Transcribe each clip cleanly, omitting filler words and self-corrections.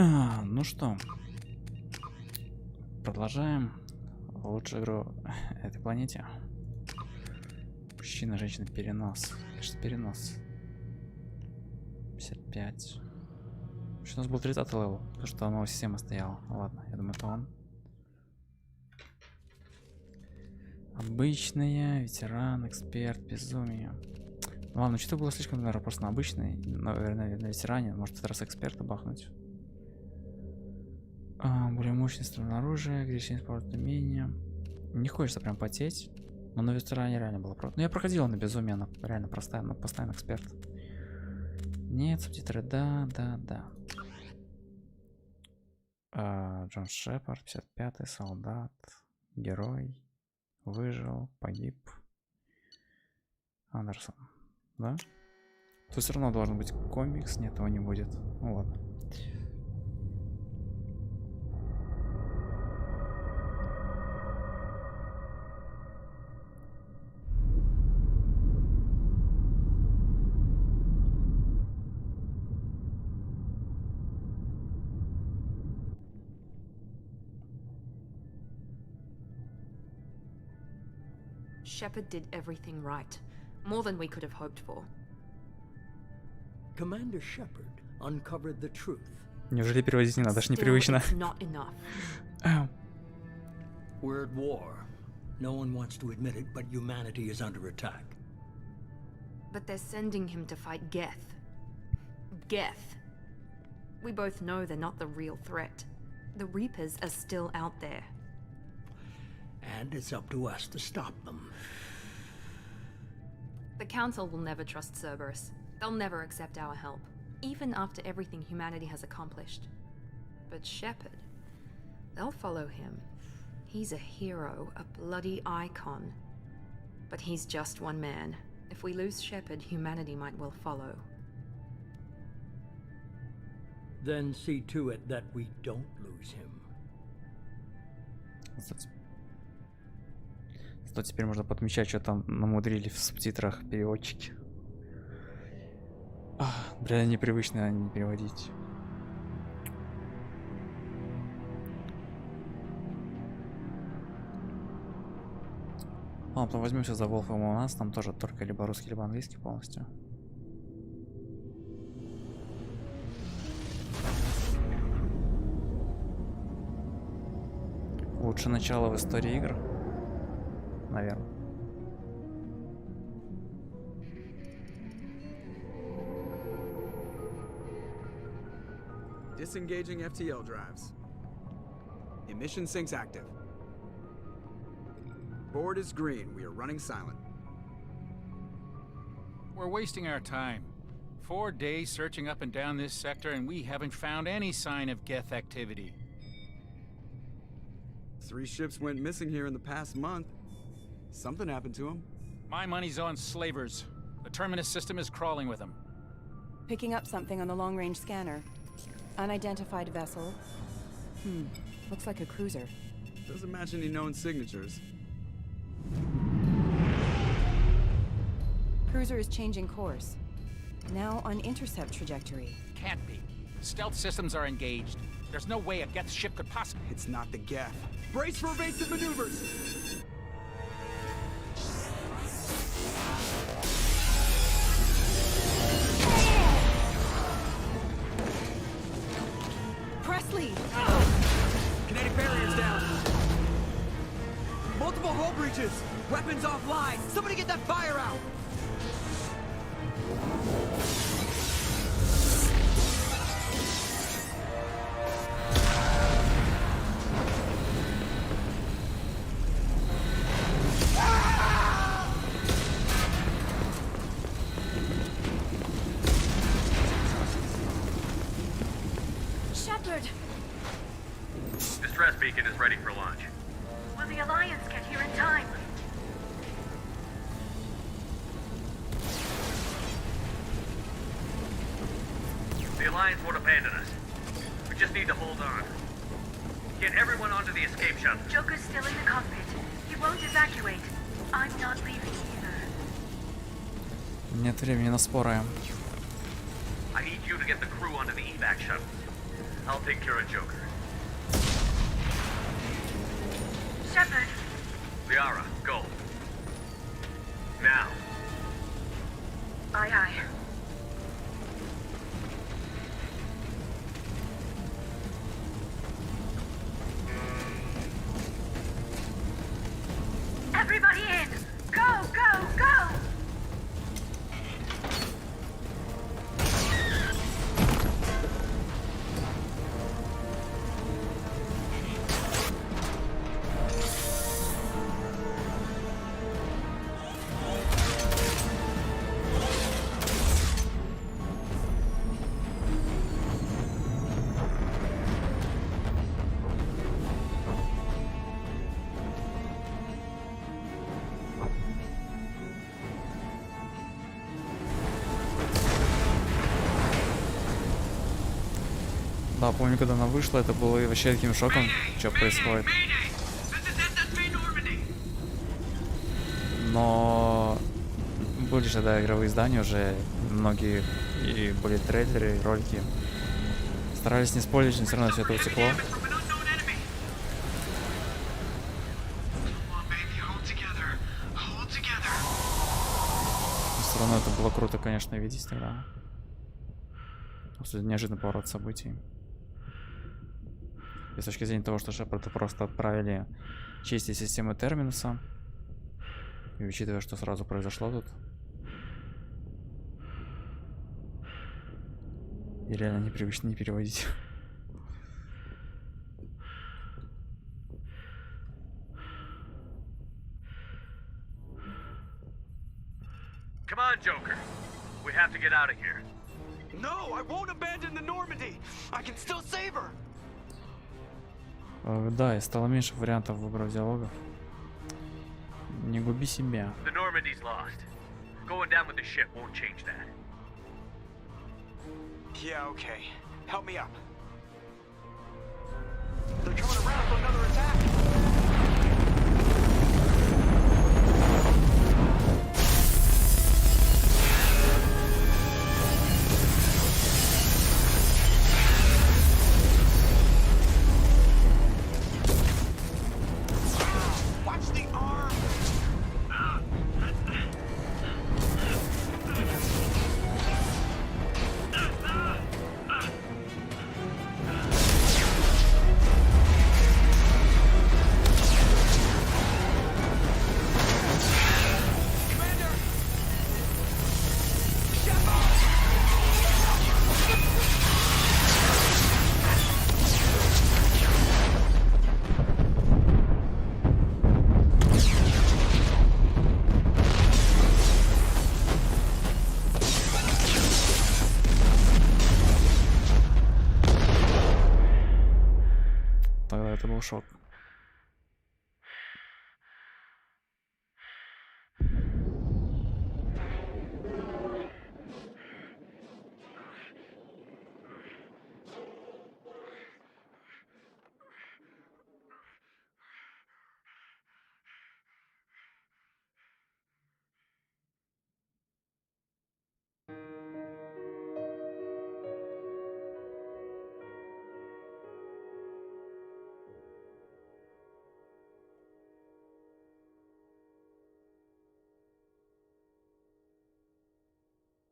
Ну что, продолжаем лучшую игру этой планете. Мужчина, женщина, перенос. Что перенос? 55. Что у нас был 30-й левел, потому что новая система стояла. Ладно, я думаю, это он. Обычная, ветеран, эксперт, безумие. Ну ладно, что-то было слишком, наверное, просто на обычной, наверное, на ветеране. Может, в этот раз эксперта бахнуть. Более мощное стрелное оружие, греческое использовать умение. Не хочется прям потеть, но на ветеране реально было просто. Ну я проходил на безумие, она реально простая, но постоянно эксперт. Нет, субтитры, да. Джон Шепард, 55-й, солдат, герой, выжил, погиб. Андерсон, да? Тут все равно должен быть комикс, нет, его не будет. Ну ладно. Shepard did everything right. More than we could have hoped for. Commander Shepard uncovered the truth. Неужели переводить не надо? Даже непривычно. Not enough. We're at war. No one wants to admit it, but humanity is under attack. But they're sending him to fight Geth. Geth. We both know they're not the real threat. The Reapers are still out there. And it's up to us to stop them. The Council will never trust Cerberus. They'll never accept our help, even after everything humanity has accomplished. But Shepard, they'll follow him. He's a hero, a bloody icon. But he's just one man. If we lose Shepard, humanity might well follow. Then see to it that we don't lose him. Зато теперь можно подмечать, что там намудрили в субтитрах переводчики. Бля, непривычно не переводить. Ладно, потом возьмемся за Wolf, у нас там тоже только либо русский, либо английский полностью. Лучше начало в истории игр. Наверное. Disengaging FTL drives. Emission sinks active. Board is green. We are running silent. We're wasting our time. 4 days searching up and down this sector, and we haven't found any sign of Geth activity. 3 ships went missing here in the past month. Something happened to them. My money's on slavers. The Terminus system is crawling with them. Picking up something on the long-range scanner. Unidentified vessel. Looks like a cruiser. Doesn't match any known signatures. Cruiser is changing course. Now on intercept trajectory. Can't be. Stealth systems are engaged. There's no way a Geth ship could possibly... It's not the Geth. Brace for evasive maneuvers! Kinetic barriers down. Multiple hull breaches. Weapons offline. Somebody get that fire out. Shepard! Distress beacon is ready for launch. Will the Alliance get here in time? The Alliance won't abandon us. We just need to hold on. Get everyone onto the escape shuttle. Joker's still in the cockpit. He won't evacuate. I'm not leaving either. Нет времени на споры. I need you to get the crew onto the evac shuttle. I'll take care of Joker. Shepard. Liara, go. Now. Aye, aye. Everybody in! Go, go, go! Да, помню, когда она вышла, это было вообще таким шоком, что происходит. Но были же, да, игровые издания уже, многие, и были трейлеры, и ролики. Старались не спойлерить, но все равно все это утекло. Все равно это было круто, конечно, видеть тогда. Просто неожиданный поворот событий. И с точки зрения того, что Шепарда просто отправили чистить систему терминуса. И учитывая, что сразу произошло тут. И реально непривычно не переводить. Come on, Joker. We have to get out of here. No, I won't abandon the Normandy. I can still save her. Да, и стало меньше вариантов выбора диалогов. Не губи себя. The Normandy's lost. Going down with the ship won't change that. Yeah, okay. Help me up. They're coming around for another attack. Тогда это был шок.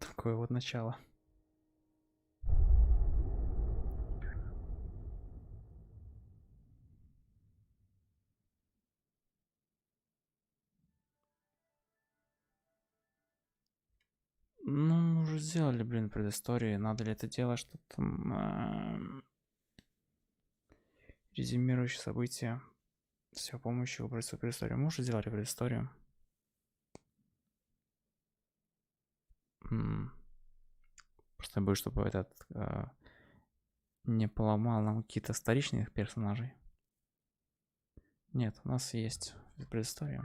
Такое вот начало. Ну, мы уже сделали, блин, предысторию. Надо ли это делать, что там резюмирующие события с его помощью выбрать свою предысторию. Мы уже сделали предысторию. Просто боюсь, чтобы этот не поломал нам какие-то вторичных персонажей. Нет, у нас есть предыстория.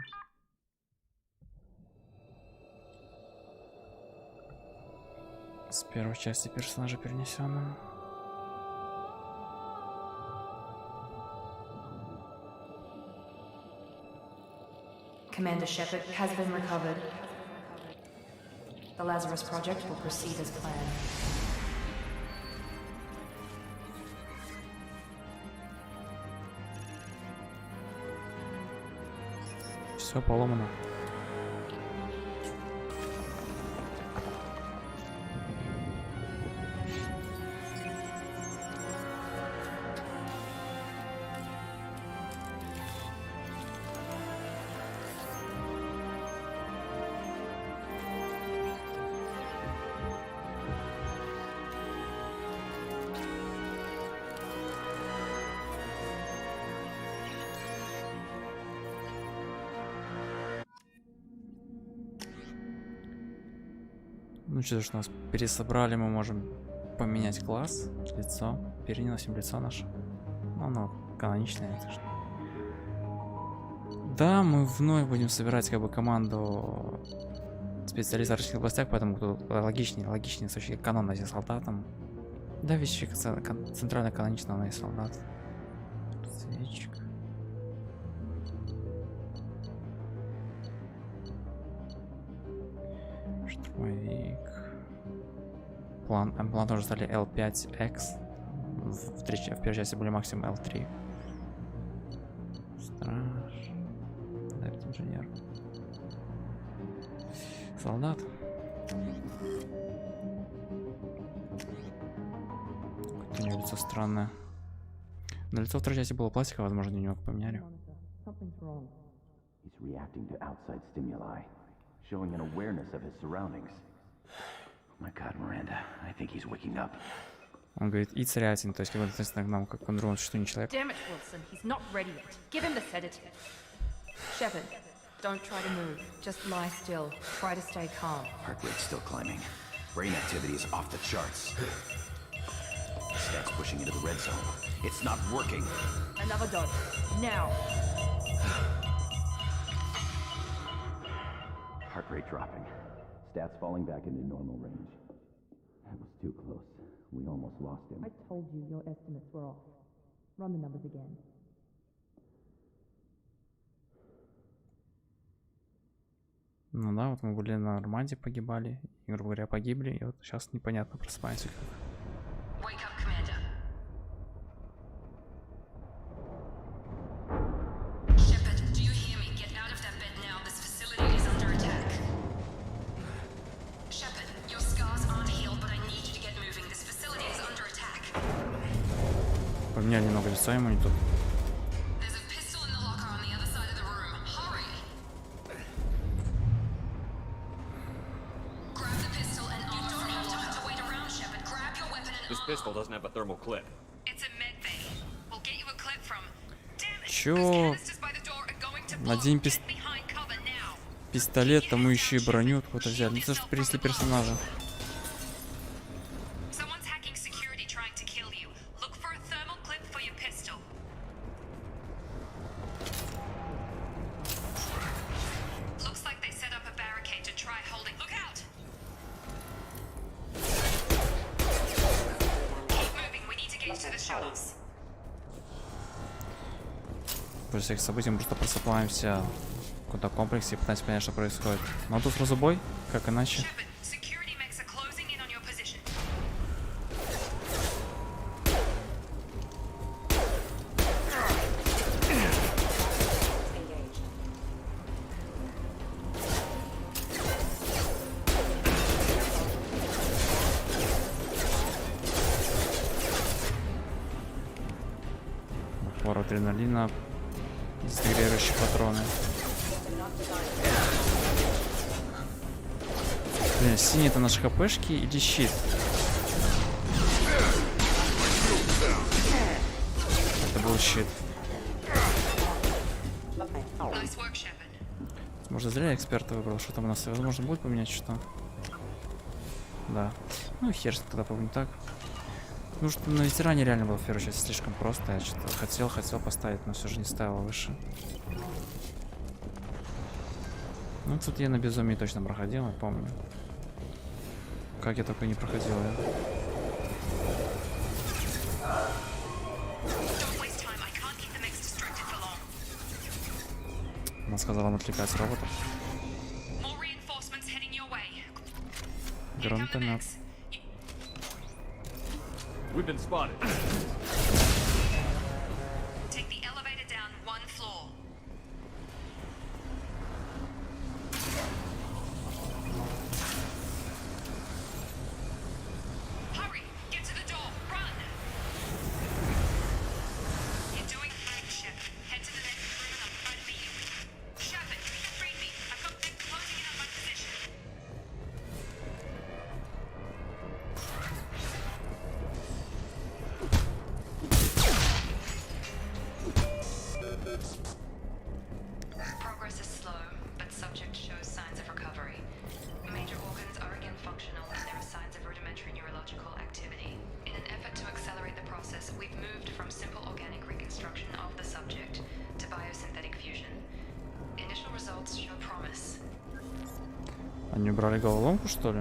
С первой части персонажа перенесенным. Commander Shepard has been recovered. The Lazarus project will proceed as planned. Все поломано. Ну что ж, нас пересобрали, мы можем поменять класс, лицо, переносим лицо наше. Ну, оно каноничное, это что. Да, мы вновь будем собирать как бы команду специалистов в различных областях, поэтому тут логичнее случай канон найти солдатам. Да, вещи центрально канонично найти солдат. Свечка. Штурмовик. План тоже стали L5X. В первой части были максимум L3. Страж. Дайвер инженер. Солдат. Какое-то у него лицо странное. На лицо второй части было пластика, возможно, немного поменяли. He's reacting to outside stimuli, showing an awareness of his surroundings. Oh my God, Miranda, I think he's waking up. Он говорит, it's reacting, то есть его относится к нам как к другому существу, человек. Damn it, Wilson, he's not ready yet. Give him the sedative. Shepard, don't try to move. Just lie still. Try to stay calm. Heart rate's still climbing. Brain activity is off the charts. Stats pushing into the red zone. It's not working. Another dose. Now. Heart rate dropping. Stats falling back into normal range. That was too close. We almost lost him. I told you your estimates were off. Run the numbers again. Ну да, вот мы были на Нормандии, погибали, и, грубо говоря, погибли, и вот сейчас непонятно просыпаемся как. Wake up, Commander. Shepard, do you hear me? Get out of that bed now. This facility is under attack. Shepard, your scars aren't healed, but I need you to get moving. This facility is under attack. Поменяли немного лицо ему не тут. There's a pistol in the locker on the other side of the room. Hurry! Grab the pistol and armor from the locker. You don't have to wait around, Shepard. Grab your weapon and This pistol doesn't have a thermal clip. It's a med bay. We'll get you a clip from. Damn it! Чё? Those canisters by the door are going to blow. Надень Get behind cover now. пистолет, тому еще и броню откуда взяли. Ну это что перенесли персонажа. Someone's hacking security trying to kill you. Look for a thermal clip for your pistol. Looks like they set up a barricade to try holding. Look out! Keep moving. We need to get to the shuttles. После всех событий мы просто просыпаемся в каком-то комплексе и пытаемся понять, что происходит. Но тут сразу бой, как иначе. Shepard, security mechs are closing in on your position. Набор адреналина, дезинтегрирующие патроны. Блин, синий это наши хпшки или щит? Это был щит. Nice work, Shepard. Может, зря я эксперта выбрал. Что там у нас? Возможно, будет поменять что-то. Да. Ну, хер, тогда помню так. Ну, что на ветеране реально было в первую часть слишком просто. Я что-то хотел поставить, но все же не ставил выше. Ну, тут я на безумии точно проходил, я помню. Как я только не проходил, я. Don't waste time. I can't keep the mechs distracted for long. Она сказала нам отвлекать роботов. More reinforcements heading your way. Here come the Гранатомет. mechs. We've been spotted. Take the elevator down one floor. Они убрали головоломку, что ли?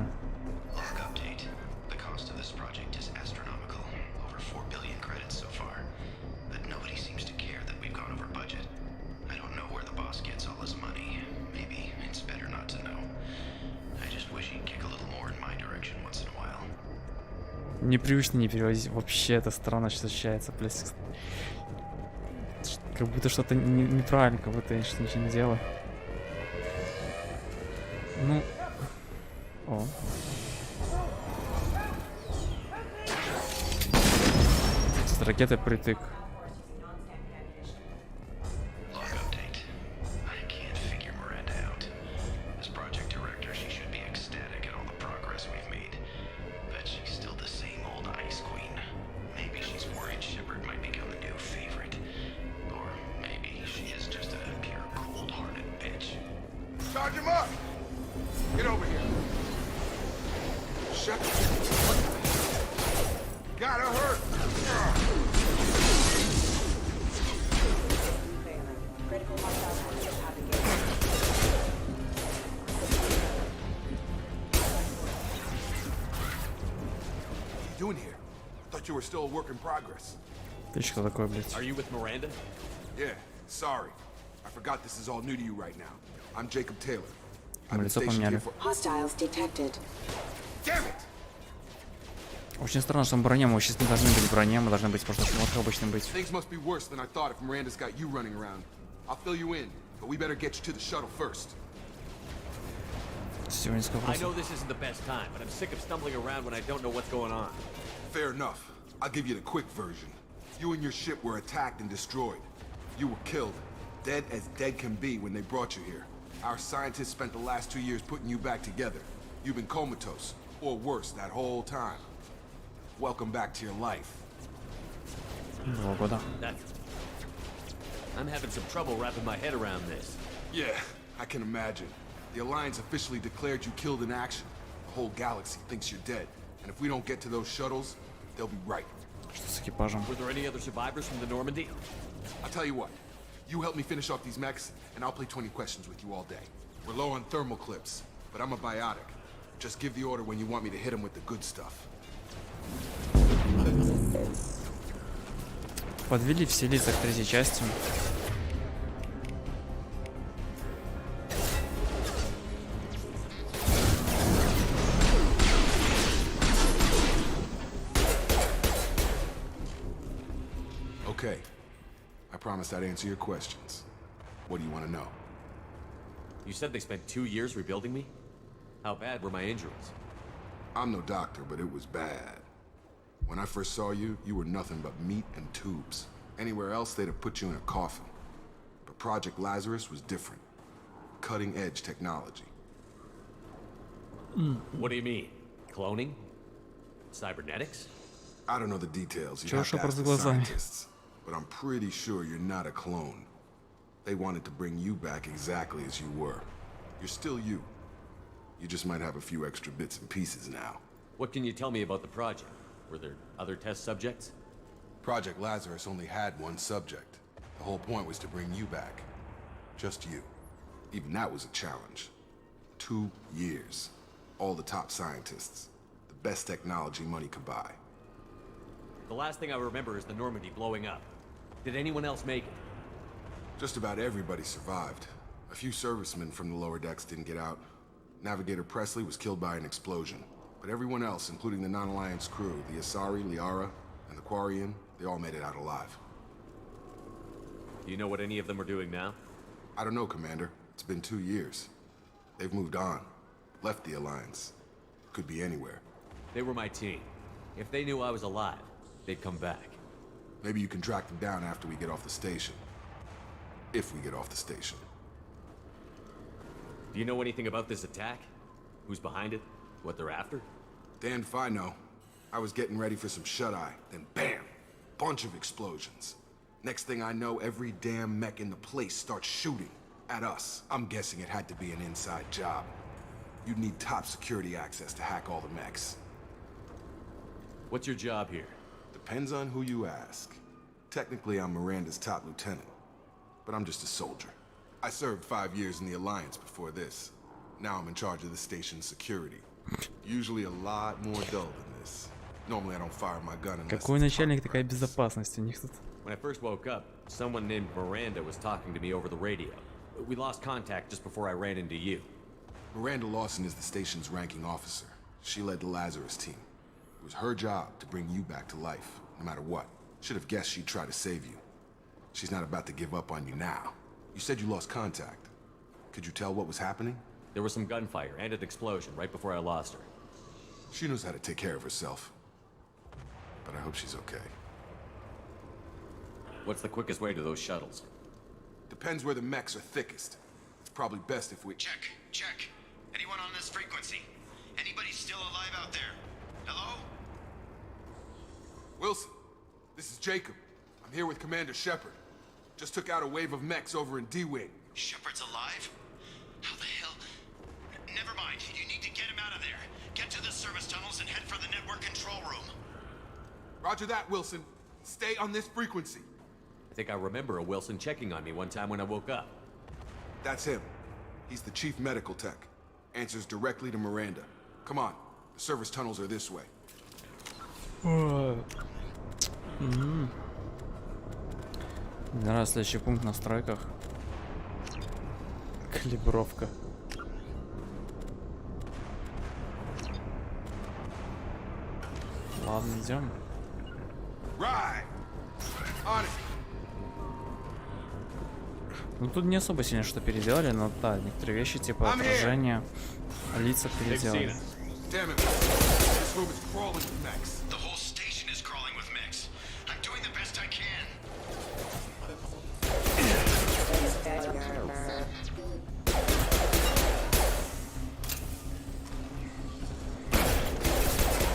Log update. The cost of this project is astronomical. Over 4 billion credits so far. But nobody seems to care that we've gone over budget. I don't know where the boss gets all his money. Maybe it's better not to know. I just wish he'd kick a little more in my direction once in a while. Непривычно не переводить. Вообще это странно ощущается, блядь. Как будто что-то неправильно, как будто я что-то ничего не делаю. Ну... О. С ракетой притык. Log update. I can't figure Miranda out. As project director, she should be ecstatic at all the progress we've made. But she's still the same old ice queen. Maybe she's worried Shepard might become the new favorite. Or maybe she is just a pure cold-hearted bitch. Charge him up! Get over here. Shut Gotta hurt. What are you doing here? Thought you were still a work in progress. Ты что такое, блядь? Are you with Miranda? Yeah, sorry. I forgot this is all new to you right now. I'm Jacob Taylor. Мы лицо поменяли. Hostiles detected. Damn it! Очень странно, что мы броня, мы сейчас не должны быть в броне, мы должны быть просто шмоткой обычным быть. Things must be worse than I thought if Miranda's got you running around. I'll fill you in, but we better get you to the shuttle first. Всего несколько I know вопросов. this isn't the best time, but I'm sick of stumbling around when I don't know what's going on. Fair enough. I'll give you the quick version. You and your ship were attacked and destroyed. You were killed, dead as dead can be when they brought you here. Our scientists spent the last 2 years putting you back together. You've been comatose, or worse, that whole time. Welcome back to your life. 2 года. I'm having some trouble wrapping my head around this. Yeah, I can imagine. The Alliance officially declared you killed in action. The whole galaxy thinks you're dead. And if we don't get to those shuttles, they'll be right. Что с экипажем? Were there any other survivors from the Normandy? I'll tell you what. You help me finish off these mechs, and I'll play 20 questions with you all day. We're low on thermal clips, but I'm a biotic. Just give the order when you want me to hit them with the good stuff. Подвели все лица к 3-й части. Okay. I promised I'd answer your questions. What do you want to know? You said they spent 2 years rebuilding me? How bad were my injuries? I'm no doctor, but it was bad. When I first saw you, you were nothing but meat and tubes. Anywhere else, they'd have put you in a coffin. But Project Lazarus was different. Cutting-edge technology. What do you mean? Cloning? Cybernetics? I don't know the details. You Чего have to Шепард ask за the глазами? scientists. But I'm pretty sure you're not a clone. They wanted to bring you back exactly as you were. You're still you. You just might have a few extra bits and pieces now. What can you tell me about the project? Were there other test subjects? Project Lazarus only had one subject. The whole point was to bring you back. Just you. Even that was a challenge. 2 years. All the top scientists. The best technology money could buy. The last thing I remember is the Normandy blowing up. Did anyone else make it? Just about everybody survived. A few servicemen from the lower decks didn't get out. Navigator Presley was killed by an explosion. But everyone else, including the non-Alliance crew, the Asari, Liara, and the Quarian, they all made it out alive. Do you know what any of them are doing now? I don't know, Commander. It's been 2 years. They've moved on. Left the Alliance. Could be anywhere. They were my team. If they knew I was alive, they'd come back. Maybe you can track them down after we get off the station. If we get off the station. Do you know anything about this attack? Who's behind it? What they're after? Damned if I know. I was getting ready for some shut-eye, then bam! Bunch of explosions. Next thing I know, every damn mech in the place starts shooting at us. I'm guessing it had to be an inside job. You'd need top security access to hack all the mechs. What's your job here? Depends on who you ask. Technically, I'm Miranda's top lieutenant. But I'm just a soldier. I served 5 years in the Alliance before this. Now I'm in charge of the station's security. Usually a lot more dull than this. Normally I don't fire my gun unless Какой начальник, такая безопасность у них тут. When I first woke up, someone named Miranda was talking to me over the radio. We lost contact just before I ran into you. Miranda Lawson is the station's ranking officer. She led the Lazarus team. It was her job to bring you back to life, no matter what. Should have guessed she'd try to save you. She's not about to give up on you now. You said you lost contact. Could you tell what was happening? There was some gunfire and an explosion right before I lost her. She knows how to take care of herself. But I hope she's okay. What's the quickest way to those shuttles? Depends where the mechs are thickest. It's probably best if we... Check. Anyone on this frequency? Anybody still alive out there? Hello? Wilson, this is Jacob. I'm here with Commander Shepard. Just took out a wave of mechs over in D-Wing. Shepard's alive? How the hell? Never mind. You need to get him out of there. Get to the service tunnels and head for the network control room. Roger that, Wilson. Stay on this frequency. I think I remember a Wilson checking on me one time when I woke up. That's him. He's the chief medical tech. Answers directly to Miranda. Come on. The service tunnels are this way. Раз следующий пункт в настройках. Калибровка. Ладно, идем. Right. On it. Ну тут не особо сильно что переделали, но да, некоторые вещи типа отражения лица переделали. Damn it. This room is crawling with mechs. The whole station is crawling with mechs. I'm doing the best I can.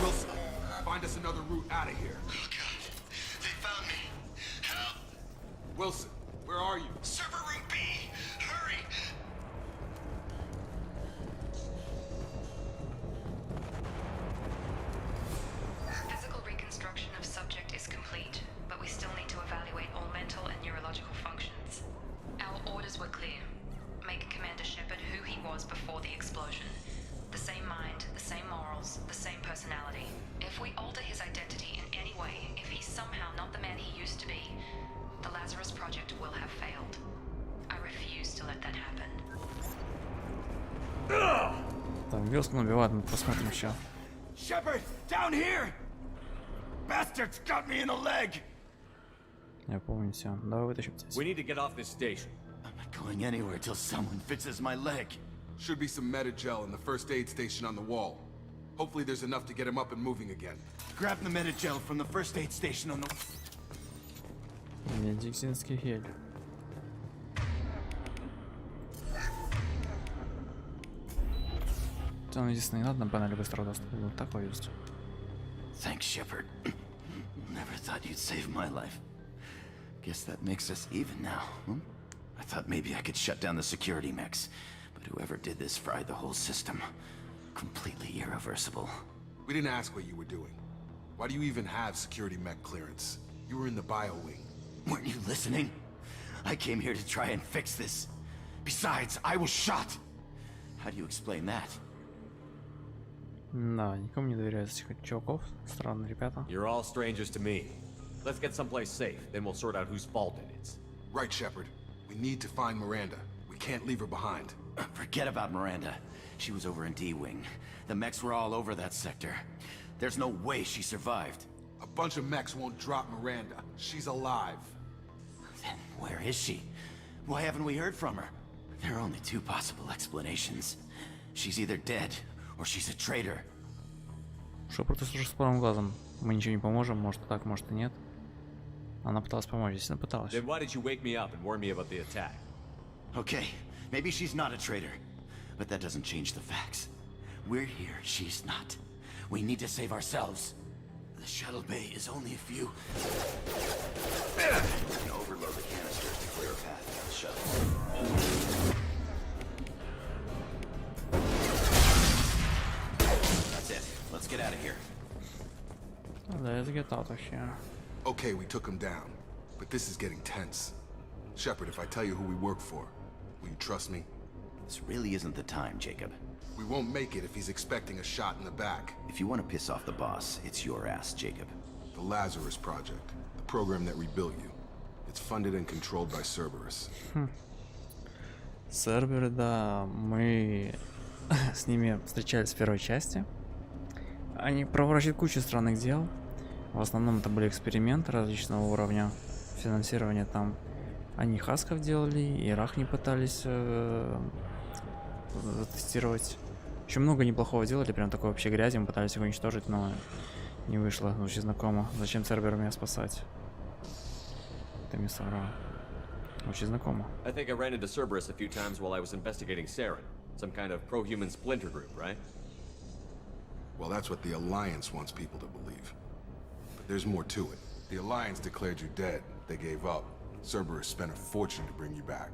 Wilson, find us another route out of here. Oh God, they found me. Help! Wilson, where are you? Server room B. Hurry! Physical reconstruction of subject is complete, but we still need to evaluate all mental and neurological functions. Our orders were clear. Make Commander Shepard who he was before the explosion. The same mind, the same morals, the same personality. If we alter his identity in any way, if he's somehow not the man he used to be, the Lazarus Project will have failed. I refuse to let that happen. Там Вилсон убивает, мы посмотрим еще. Shepard, down here! Bastards got me in the leg! Я помню все. Давай вытащим здесь. We need to get off this station. I'm not going anywhere till someone fixes my leg. Should be some Medi-gel in the first aid station on the wall. Hopefully there's enough to get him up and moving again. Grab the Medi-gel from the first aid station on the... Медицинский гель. Там единственное, не надо на панели быстро достать. Вот такой есть. Thanks, Shepard. Never thought you'd save my life. Guess that makes us even now, hmm? I thought maybe I could shut down the security mechs, but whoever did this fried the whole system. Completely irreversible. We didn't ask what you were doing. Why do you even have security mech clearance? You were in the bio wing. Weren't you listening? I came here to try and fix this. Besides, I was shot. How do you explain that? Да, никому не доверяют этих чуваков. Странные ребята. You're all strangers to me. Let's get someplace safe, then we'll sort out whose fault it is. Right, Shepard. We need to find Miranda. We can't leave her behind. Forget about Miranda. She was over in D-Wing. The mechs were all over that sector. There's no way she survived. A bunch of mechs won't drop Miranda. She's alive. Then where is she? Why haven't we heard from her? There are only two possible explanations. She's either dead, or she's a traitor. Шепард служит с правым глазом. Мы ничего не поможем, может так, может и нет. Она пыталась помочь, если она пыталась. Then why did you wake me up and warn me about the attack? Okay, maybe she's not a traitor, but that doesn't change the facts. We're here, she's not. We need to save ourselves. The shuttle bay is only a few... And overload the canisters to clear a path to the shuttle. That's it. Let's get out of here. Let's get out of here. Okay, we took him down, but this is getting tense. Shepard, if I tell you who we work for, will you trust me? This really isn't the time, Jacob. We won't make it if he's expecting a shot in the back. If you want to piss off the boss, it's your ass, Jacob. The Lazarus Project, the program that rebuilt you. It's funded and controlled by Cerberus. Серверы, да, мы с ними встречались в первой части. Они проворачивают кучу странных дел. В основном это были эксперименты различного уровня. Финансирование там. Они хасков делали, и рах не пытались тестировать. Еще много неплохого делали, прям такой вообще грязи. Мы пытались его уничтожить, но не вышло. Очень знакомо. Зачем Церберу меня спасать? Ты мне соврал. Очень знакомо. I think I ran into Cerberus a few times while I was investigating Saren. Some kind of pro-human splinter group, right? Well, that's what the Alliance wants people to believe. But there's more to it. The Alliance declared you dead. They gave up. Cerberus spent a fortune to bring you back.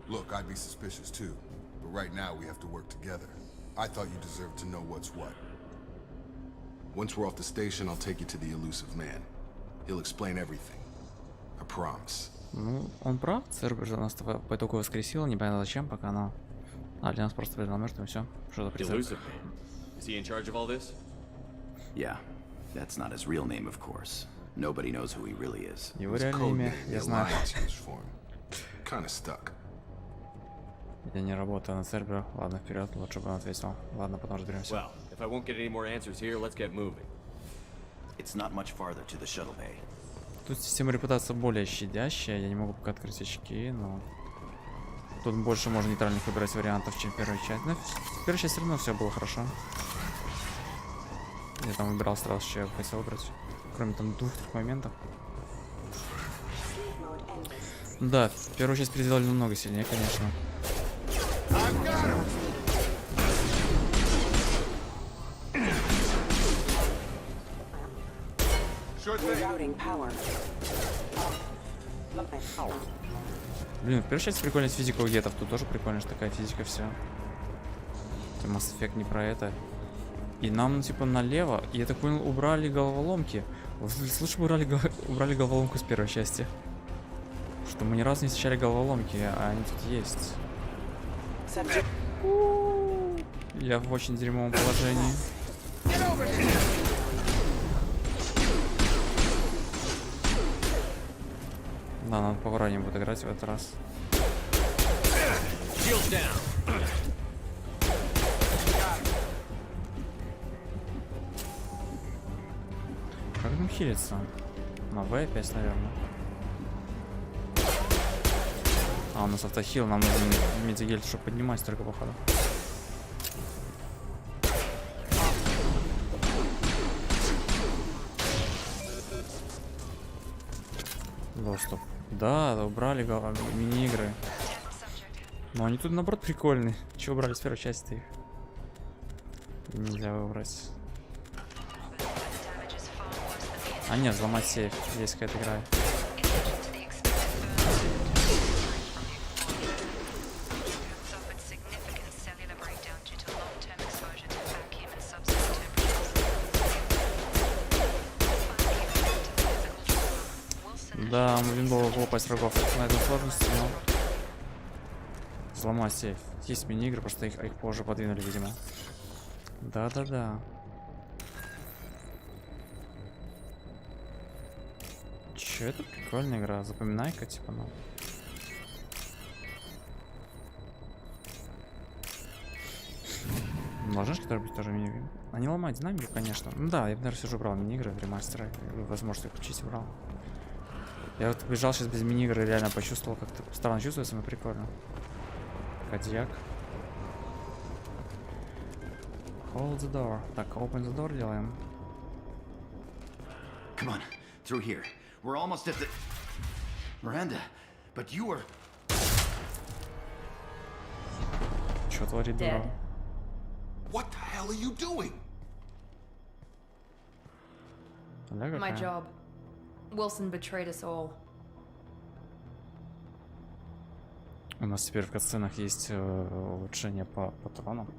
Look, I'd be suspicious too. But right now we have to work together. I thought you deserved to know what's what. Once we're off the station, I'll take you to the elusive man. He'll explain everything. I promise. Ну, он прав. Цербер же нас по итогу воскресил. Непонятно зачем, пока она... для нас просто признал мертвым, все. Что за прицеп? Is he in charge of all this? Yeah, that's not his real name, of course. Nobody knows who he really is. Его реальное имя, я знаю. Kinda stuck. Я не работаю на Цербера. Ладно, вперед, лучше бы он ответил. Ладно, потом разберемся. Well, if I won't get any more answers here, let's get moving. It's not much farther to the shuttle bay. Тут система репутация более щадящая. Я не могу пока открыть очки, но... Тут больше можно нейтральных выбирать вариантов, чем в первой части. Но в первой части все равно все было хорошо. Я там выбирал сразу, что я хотел выбрать. Кроме там двух-трех моментов. Да, первую часть переделали намного сильнее, конечно. Блин, в первой части прикольная физика у гетов, тут тоже прикольно, что такая физика, все. Mass Effect не про это. И нам, типа, налево, я так понял, убрали головоломки. Лучше бы убрали головоломку с первой части. Что мы ни разу не встречали головоломки, а они тут есть. Я в очень дерьмовом положении. Да, надо поварение будет играть в этот раз. Как нам хилиться? На В опять, наверное. А, у нас автохил, нам нужен медигель, чтобы поднимать только походу. Доступ. Да, убрали мини-игры. Но они тут, наоборот, прикольные. Чего убрали с первой части их? Нельзя выбрать. А нет, взломать сейф. Есть какая-то игра. Да, блин, было глупо с врагов на этой сложности, но... Взломать сейф. Есть мини-игры, просто их позже подвинули, видимо. Да-да-да. Чё это? Прикольная игра. Запоминай-ка, типа, ну. Можно что-то быть тоже мини-игры. А не ломать динамику, конечно. Ну да, я бы, наверное, все же брал мини-игры в ремастере. Возможно, их включить брал. Я вот бежал сейчас без мини-игры, реально почувствовал, как-то странно чувствуется, но прикольно. Кадьяк. Hold the door. Так, open the door делаем. Come on, through here. We're almost at the... Miranda, but you are... Чё творит дура? What the hell are you doing? My job. Wilson betrayed us all. У нас теперь в катсценах есть улучшение по патронам.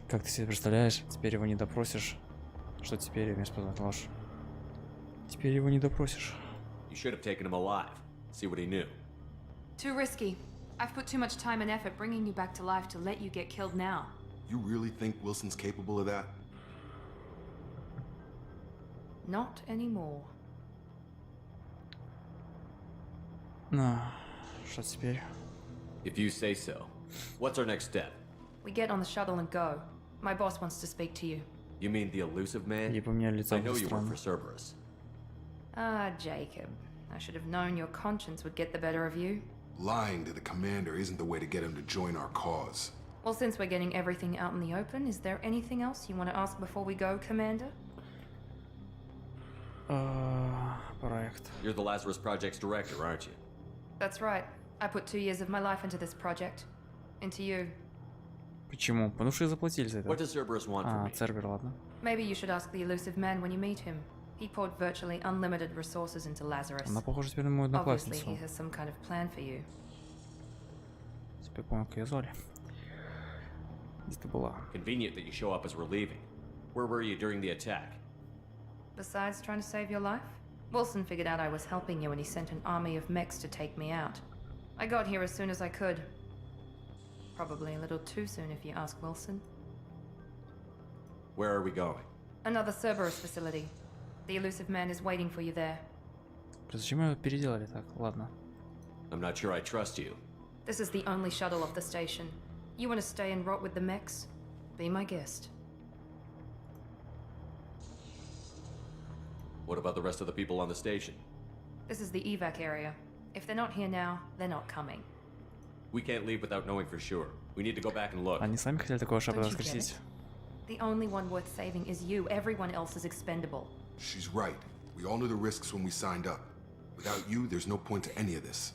Как ты себе представляешь? Теперь его не допросишь. Что теперь, вместо познать ложь? Теперь его не допросишь. You should have taken him alive. See what he knew. Too risky. I've put too much time and effort bringing you back to life to let you get killed now. You really think Wilson's capable of that? Not anymore. Ну, что теперь? If you say so. What's our next step? We get on the shuttle and go. My boss wants to speak to you. You mean the elusive man? Типа мне лицо I know you work странно. for Cerberus. Ah, Jacob. I should have known your conscience would get the better of you. Lying to the commander isn't the way to get him to join our cause. Well, since we're getting everything out in the open, is there anything else you want to ask before we go, Commander? Проект. You're the Lazarus Project's director, aren't you? That's right. I put 2 years of my life into this project. Into you. Почему? Потому что заплатили за это. What does Cerberus want from me? Цербер, ладно. Maybe you should ask the elusive man when you meet him. He poured virtually unlimited resources into Lazarus. Она похожа теперь на мою Obviously, одноклассницу. he has some kind of plan for you. Теперь помню, как ее звали. Где ты была? Convenient that you show up as we're leaving. Where were you during the attack? Besides trying to save your life, Wilson figured out I was helping you and he sent an army of mechs to take me out. I got here as soon as I could. Probably a little too soon if you ask Wilson. Where are we going? Another Cerberus facility. The elusive man is waiting for you there. Зачем ее переделали так? Ладно. I'm not sure I trust you. This is the only shuttle off the station. You want to stay and rot with the mechs? Be my guest. What about the rest of the people on the station? This is the evac area. If they're not here now, they're not coming. We can't leave without knowing for sure. We need to go back and look. Они сами хотели такого Шепарда Don't you get воскресить. it? The only one worth saving is you. Everyone else is expendable. She's right. We all knew the risks when we signed up. Without you, there's no point to any of this.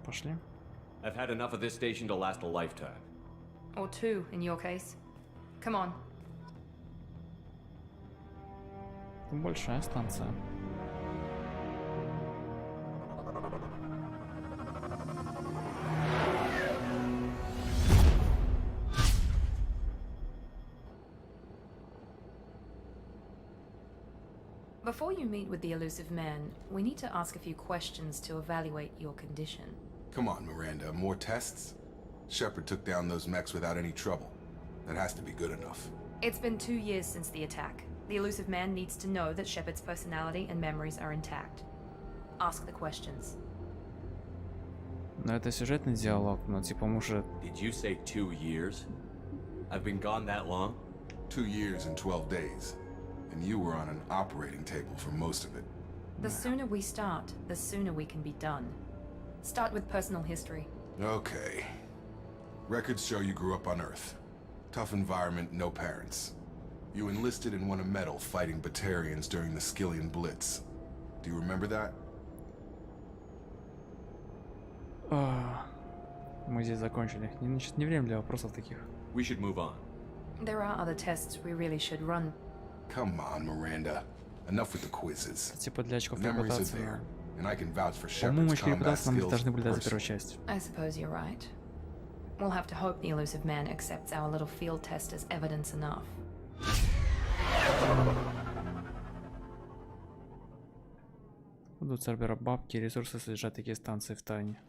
Пошли. I've had enough of this station to last a lifetime. Or 2, in your case. Come on. Большая станция. Before you meet with the elusive man, we need to ask a few questions to evaluate your condition. Come on, Miranda. More tests? Shepard took down those mechs without any trouble. That has to be good enough. It's been 2 years since the attack. The elusive man needs to know that Shepard's personality and memories are intact. Ask the questions. Но это сюжетный диалог, но типа может... Did you say 2 years? I've been gone that long? 2 years and 12 days. And you were on an operating table for most of it. The sooner we start, the sooner we can be done. Start with personal history. Okay. Records show you grew up on Earth. Tough environment, no parents. You enlisted and won a medal fighting Batarians during the Skillian Blitz. Do you remember that? Мы здесь закончили. Значит, не время для вопросов таких. We should move on. There are other tests we really should run. Come on, Miranda. Enough with the quizzes. Типа для очков Memories are репутации. there, and I can vouch for По-моему, Shepard's очки combat репутации нам skills должны были дать за personally. первую часть. I suppose you're right. We'll have to hope the elusive man accepts our little field test as evidence enough. У Цербера бабки и ресурсы содержат такие станции в тайне.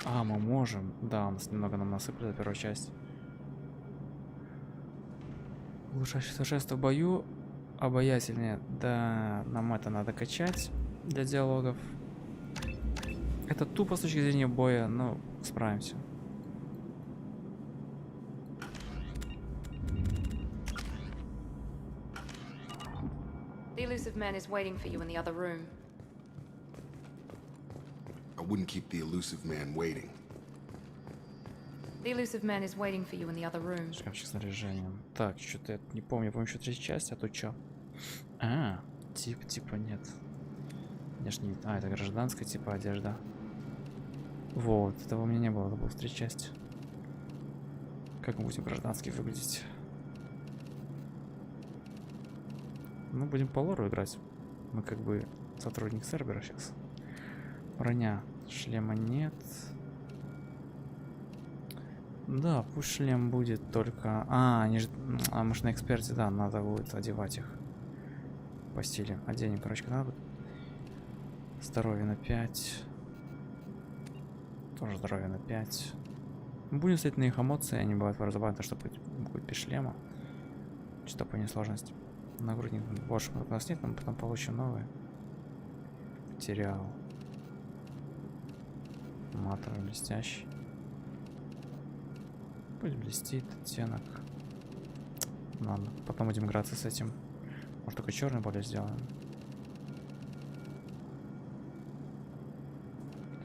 Мы можем. Да, у нас немного нам насыпали за первую часть. Улучшающее совершенство в бою. Обаятельнее. Да, нам это надо качать для диалогов. Это тупо с точки зрения боя, но справимся. The elusive man is waiting for you in the other room. I wouldn't keep the elusive man waiting. The elusive man is waiting for you in the other room. Шкафчик снаряжения. Так, что-то я не помню. Помню, что третья часть, а тут что? Типа нет. Внешне... это гражданская типа одежда. Вот, этого у меня не было, это была третья часть. Как мы будем гражданские выглядеть? Ну, будем по лору играть. Мы как бы сотрудник сервера сейчас. Броня. Шлема нет. Да, пусть шлем будет только... они же... может на эксперте, да, надо будет одевать их. по стилю. Оденем, короче, надо. Здоровье на 5. Тоже здоровье на 5. Будем смотреть на их эмоции, они бывают забавны, что будет без шлема. Что по сложность. Нагрудник больше у нас нет, но мы потом получим новый. Потерял. Матовый, блестящий. Пусть блестит, оттенок. Ладно, потом будем играться с этим. Может, такой черный более сделаем.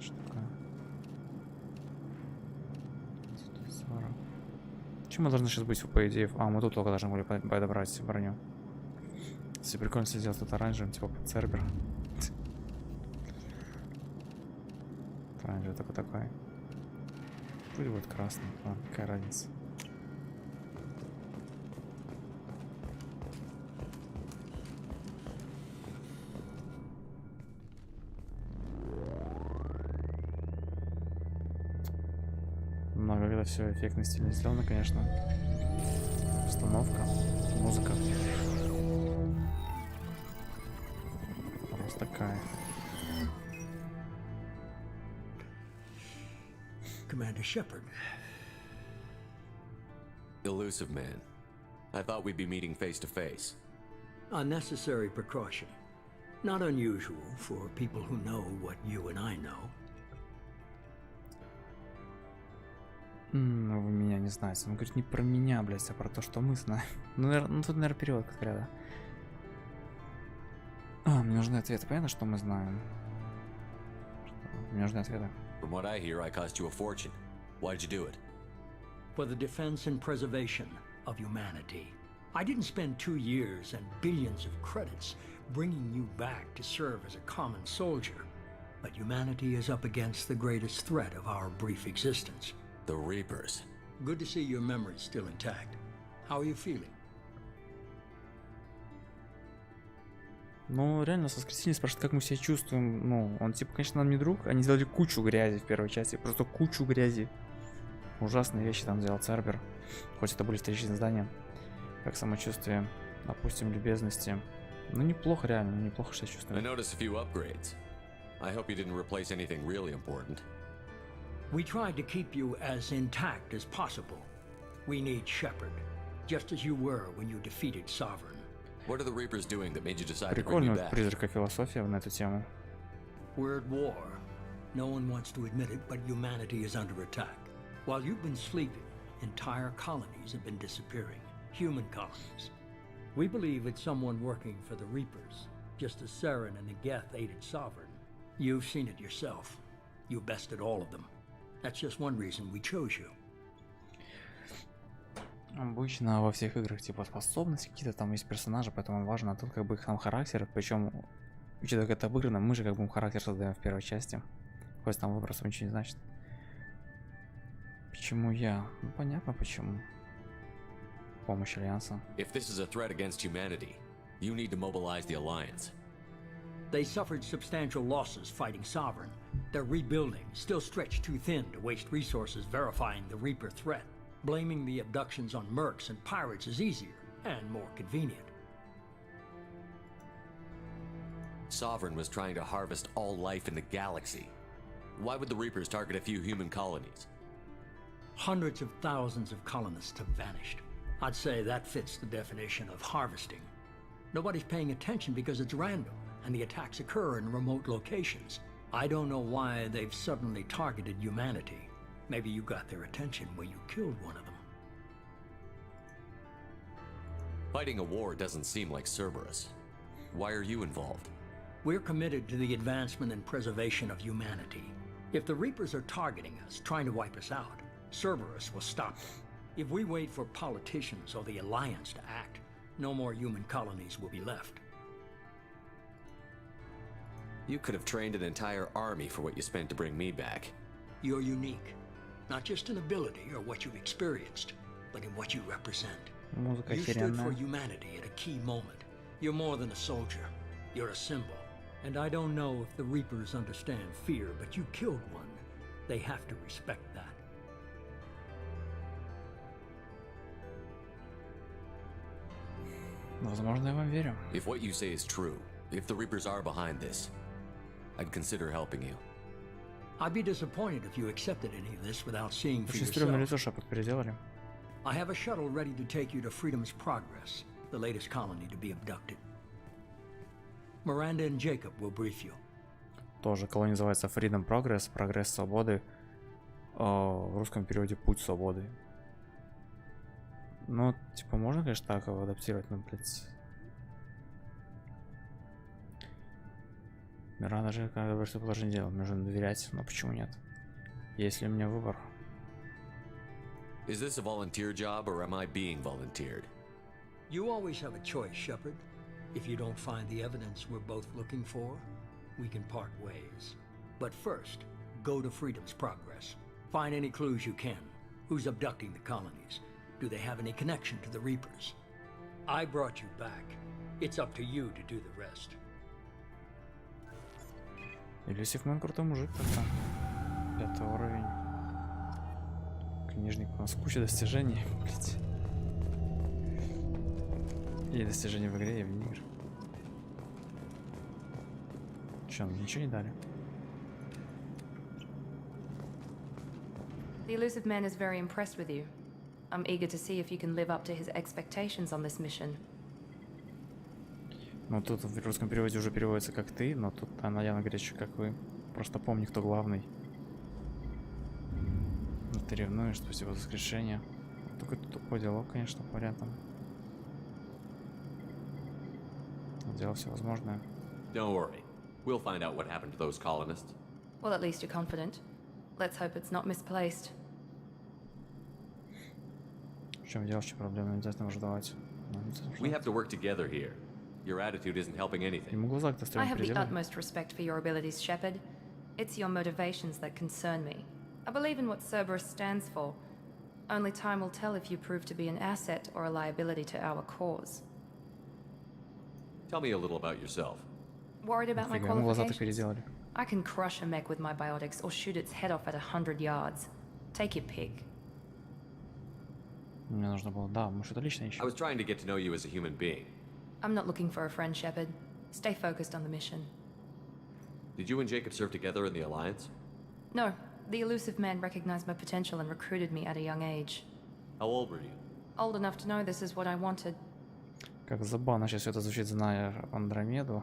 Что такое? 140. Чем мы должны сейчас быть, по идее? А, мы тут только должны были подобрать броню. Если прикольно сделать тут оранжевым, типа под цербер. Оранжевый такой. Пусть будет красный. Ладно, какая разница. Много когда все эффектно, стильно сделано, конечно. Установка, музыка. Просто такая. Commander Shepard. Elusive man. I thought we'd be meeting face to face. Unnecessary precaution. Not unusual for people who know what you and I know. Вы меня не знаете. Он говорит не про меня, блядь, а про то, что мы знаем. Ну, тут, наверное, перевод как да. Мне нужны ответы. Понятно, что мы знаем? Мне нужны ответы. From what I hear, I cost you a fortune. Why did you do it? For the defense and preservation of humanity. I didn't spend 2 years and billions of credits bringing you back to serve as a common soldier. But humanity is up against the greatest threat of our brief existence. The Reapers. Good to see your memory's still intact. How are you feeling? Ну, реально, со воскресенья спрашивают, как мы себя чувствуем. Ну, он, типа, конечно, нам не друг. Они сделали кучу грязи в первой части. Просто кучу грязи. Ужасные вещи там сделал Цербер. Хоть это были встречные здания. Как самочувствие. Допустим, любезности. Ну, неплохо, реально. Неплохо себя чувствуем. I noticed a few upgrades. I hope you didn't replace anything really important. We tried to keep you as intact as possible. We need Shepard. Just as you were when you defeated Sovereign. What are the Reapers doing that made you decide to bring me Прикольная back? призрака философия на эту тему. We're at war. No one wants to admit it, but humanity is under attack. While you've been sleeping, entire colonies have been disappearing. Human colonies. We believe it's someone working for the Reapers, just as Saren and Negeth aided Sovereign. You've seen it yourself. You bested all of them. That's just one reason we chose you. Обычно во всех играх типа способности какие-то там есть персонажи, поэтому важно тут как бы их там характер, причем учитывая как это обыграно, мы же как бы характер создаем в первой части. Хоть там выброс ничего не значит. Почему я? Ну понятно почему. Помощь Альянса. If this is a threat against humanity, you need to mobilize the Alliance. They suffered substantial losses fighting Sovereign. Their rebuilding still stretched too thin to waste resources verifying the Reaper threat. Blaming the abductions on mercs and pirates is easier and more convenient. Sovereign was trying to harvest all life in the galaxy. Why would the Reapers target a few human colonies? Hundreds of thousands of colonists have vanished. I'd say that fits the definition of harvesting. Nobody's paying attention because it's random, and the attacks occur in remote locations. I don't know why they've suddenly targeted humanity. Maybe you got their attention when you killed one of them. Fighting a war doesn't seem like Cerberus. Why are you involved? We're committed to the advancement and preservation of humanity. If the Reapers are targeting us, trying to wipe us out, Cerberus will stop them. If we wait for politicians or the Alliance to act, no more human colonies will be left. You could have trained an entire army for what you spent to bring me back. You're unique. Not just in ability or what you've experienced, but in what you represent. Музыка You stood for охеренная. humanity at a key moment. You're more than a soldier. You're a symbol. And I don't know if the Reapers understand fear, but you killed one. They have to respect that. Возможно, я вам верю. If what you say is true, if the Reapers are behind this, I'd consider helping you. I'd be disappointed if you accepted any of this without seeing for Очень стрёмное yourself. лицо Шепард переделали. I have a shuttle ready to take you to Freedom's Progress, the latest colony to be abducted. Miranda and Jacob will brief you. Тоже колония называется Freedom Progress, прогресс свободы. В русском переводе путь свободы. Ну, типа, можно, конечно, так его адаптировать, но, блядь. Рано же, когда говорю, что положение дела, мне нужно доверять, но почему нет? Есть ли у меня выбор? Is this a volunteer job or am I being volunteered? You always have a choice, Shepard. If you don't find the evidence we're both looking for, we can part ways. But first, go to Freedom's Progress. Find any clues you can. Who's abducting the colonies? Do they have any connection to the Reapers? I brought you back. It's up to you to do the rest. Элисив Мэн крутой мужик тогда. 5 уровень. Книжник, у нас куча достижений, блядь. И достижений в игре, и вне игры. Чё, ничего не дали? The elusive man is very impressed with you. I'm eager to see if you can live up to his expectations on this mission. Ну тут в русском переводе уже переводится как ты, но тут она явно говорит, что как вы. Просто помни, кто главный. Ну ты ревнуешь, спасибо за воскрешение. Такой тупой диалог, конечно, по вариантам. Делал все возможное. Don't worry. We'll find out what happened to those colonists. Well, at least you're confident. Let's hope it's not misplaced. В чем дело, что проблема? Не обязательно ждать. We have to work together here. Your attitude isn't helping anything. Ему глаза кто I строим have the переделали. utmost respect for your abilities, Shepard. It's your motivations that concern me. I believe in what Cerberus stands for. Only time will tell if you prove to be an asset or a liability to our cause. Tell me a little about yourself. Worried about my Фига, ему глаза-то qualifications? переделали. I can crush a mech with my biotics or shoot its head off at 100 yards. Take your pick. Мне нужно было, да, мы что-то личное I ищем. was trying to get to know you as a human being. I'm not looking for a friend, Shepard. Stay focused on the mission. Did you and Jacob serve together in the Alliance? No, the elusive man recognized my potential and recruited me at a young age. How old were you? Old enough to know this is what I wanted. Как забавно сейчас все это звучит, зная Андромеду.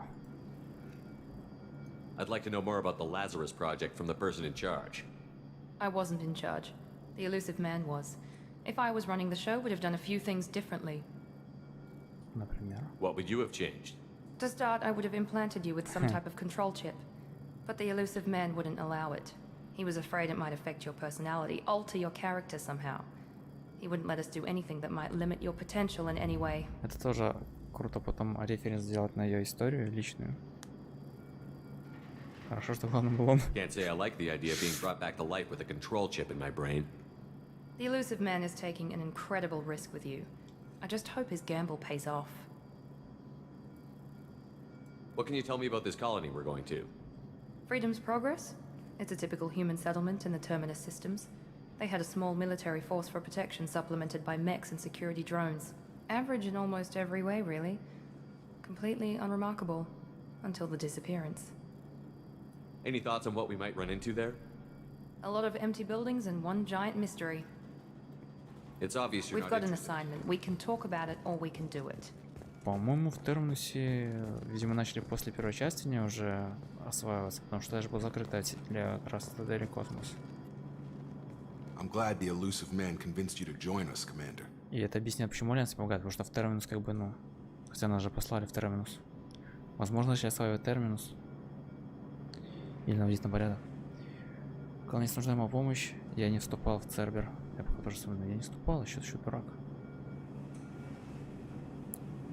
I'd like to know more about the Lazarus Project from the person in charge. I wasn't in charge. The elusive man was. If I was running the show, would have done a few things differently. Например. What would you have changed? To start, I would have implanted you with some type of control chip. But the elusive man wouldn't allow it. He was afraid it might affect your personality, alter your character somehow. He wouldn't let us do anything that might limit your potential in any way. Это тоже круто потом референс сделать на ее историю личную. Хорошо, что главным был он. Can't say I like the idea of being brought back to life with a control chip in my brain. The elusive man is taking an incredible risk with you. I just hope his gamble pays off. What can you tell me about this colony we're going to? Freedom's Progress? It's a typical human settlement in the Terminus systems. They had a small military force for protection supplemented by mechs and security drones. Average in almost every way, really. Completely unremarkable. Until the disappearance. Any thoughts on what we might run into there? A lot of empty buildings and one giant mystery. It's obvious you're We've not got an interested. assignment. We can talk about it or we can do it. По-моему, в Терминусе, видимо, начали после первой части не уже осваиваться, потому что даже был закрыт для как раз Цитадели Космос. I'm glad the elusive man convinced you to join us, Commander. И это объясняет, почему Альянс помогает, потому что в Терминус как бы, ну... Хотя нас же послали в Терминус. Возможно, сейчас осваивает Терминус. Или наводить на порядок. Колонист нужна ему помощь. Я не вступал в Цербер. Я пока тоже вспоминаю. Я не вступал, еще дурак.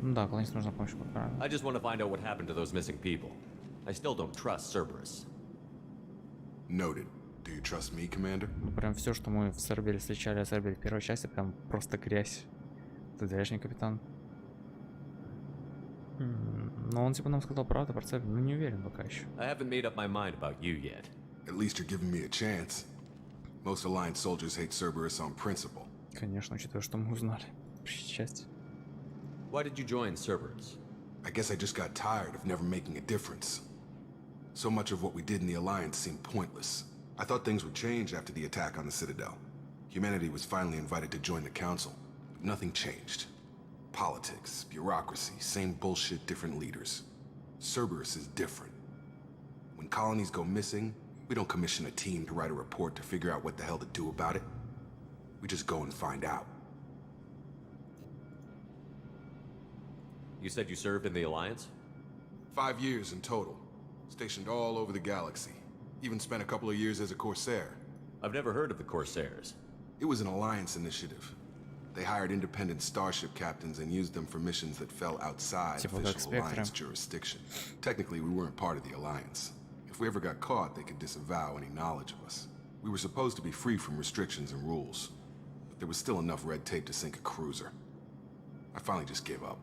Ну да, колонист нужна помощь, правильно. I just want to find out what happened to those missing people. I still don't trust Cerberus. Noted. Do you trust me, Commander? Ну прям все, что мы в Цербере встречали о Цербере в первой части, прям просто грязь. Ты доверяешь мне, капитан? Но он типа нам сказал правду про Цербер, но не уверен пока еще. I haven't made up my mind about you yet. At least you're giving me a chance. Most Alliance soldiers hate Cerberus on principle. Конечно, учитывая, что мы узнали. Часть. Why did you join Cerberus? I guess I just got tired of never making a difference. So much of what we did in the Alliance seemed pointless. I thought things would change after the attack on the Citadel. Humanity was finally invited to join the Council, but nothing changed. Politics, bureaucracy, same bullshit, different leaders. Cerberus is different. When colonies go missing, we don't commission a team to write a report to figure out what the hell to do about it. We just go and find out. You said you served in the Alliance? 5 years in total. Stationed all over the galaxy. Even spent a couple of years as a Corsair. I've never heard of the Corsairs. It was an Alliance initiative. They hired independent starship captains and used them for missions that fell outside official Alliance jurisdiction. Technically, we weren't part of the Alliance. If we ever got caught, they could disavow any knowledge of us. We were supposed to be free from restrictions and rules. But there was still enough red tape to sink a cruiser. I finally just gave up.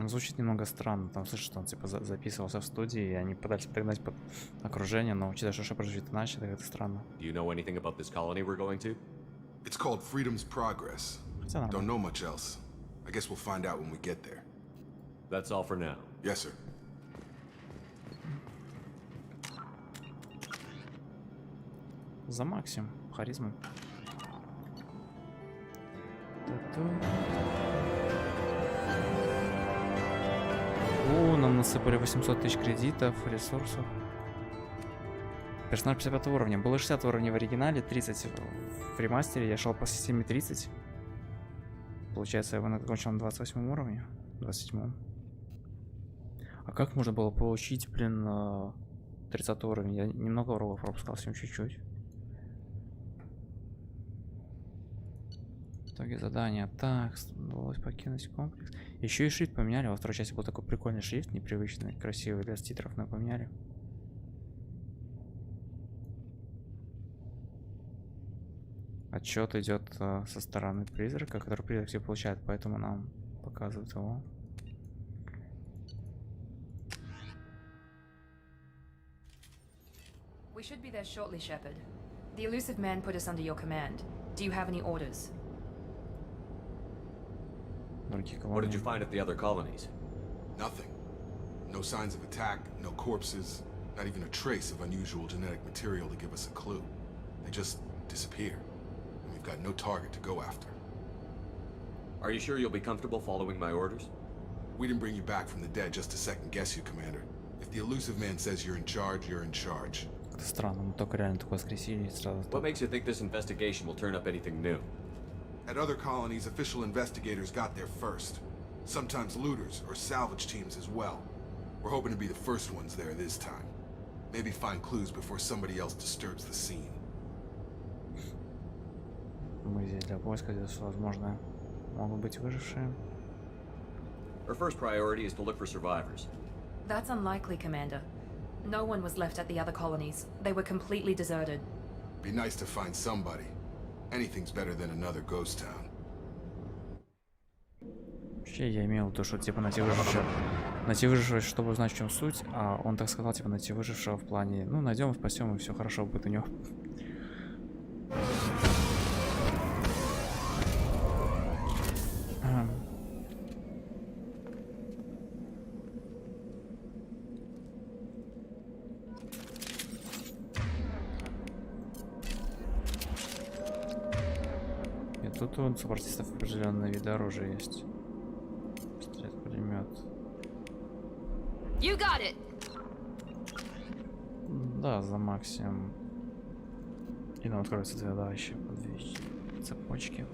Звучит немного странно, там слышишь, что он типа записывался в студии, и они пытались подогнать под окружение, но учитывая, что Шепард звучит иначе, так это странно. Do you know anything about this colony we're going to? It's called Freedom's Progress. Don't know much else. I guess we'll find out when we get there. That's all for now. Yes, sir. За Максим, харизму. О, нам насыпали 800 тысяч кредитов, ресурсов. Персонаж 55 уровня. Было 60 уровней в оригинале, 30 в ремастере. Я шел по системе 30. Получается, я его закончил на 28 уровне. 27. А как можно было получить, блин, 30 уровень? Я немного уроков пропускал, всем чуть-чуть. В итоге задание. Так, удалось покинуть комплекс. Еще и шрифт поменяли. Во второй части был такой прикольный шрифт, непривычный, красивый для титров, но поменяли. Отчет идет со стороны призрака, который призрак все получает, поэтому нам показывают его. We should be there shortly, Shepard. The elusive man put us under your command. Do you have any orders? What did you find at the other colonies? Nothing. No signs of attack, no corpses, not even a trace of unusual genetic material to give us a clue. They just disappear. And we've got no target to go after. Are you sure you'll be comfortable following my orders? We didn't bring you back from the dead just to second guess you, Commander. If the elusive man says you're in charge, you're in charge. Это странно, мы только реально только воскресили и сразу. What makes you think this investigation will turn up anything new? At other colonies, official investigators got there first. Sometimes looters or salvage teams as well. We're hoping to be the first ones there this time. Maybe find clues before somebody else disturbs the scene. Мы здесь для поиска, здесь, возможно, могут быть выжившие. Our first priority is to look for survivors. That's unlikely, Commander. No one was left at the other colonies. They were completely deserted. Be nice to find somebody. Anything's better than another ghost town. Вообще, я имел в виду, что типа найти выжившего, чтобы узнать, в чем суть, а он так сказал, типа найти выжившего в плане, ну, найдем, спасем, и все хорошо будет у него. Тут у суппортистов определенные виды оружия есть. Пистолет-пулемет. You got it. Да, за максимум. И нам откроются две, да, еще две цепочки.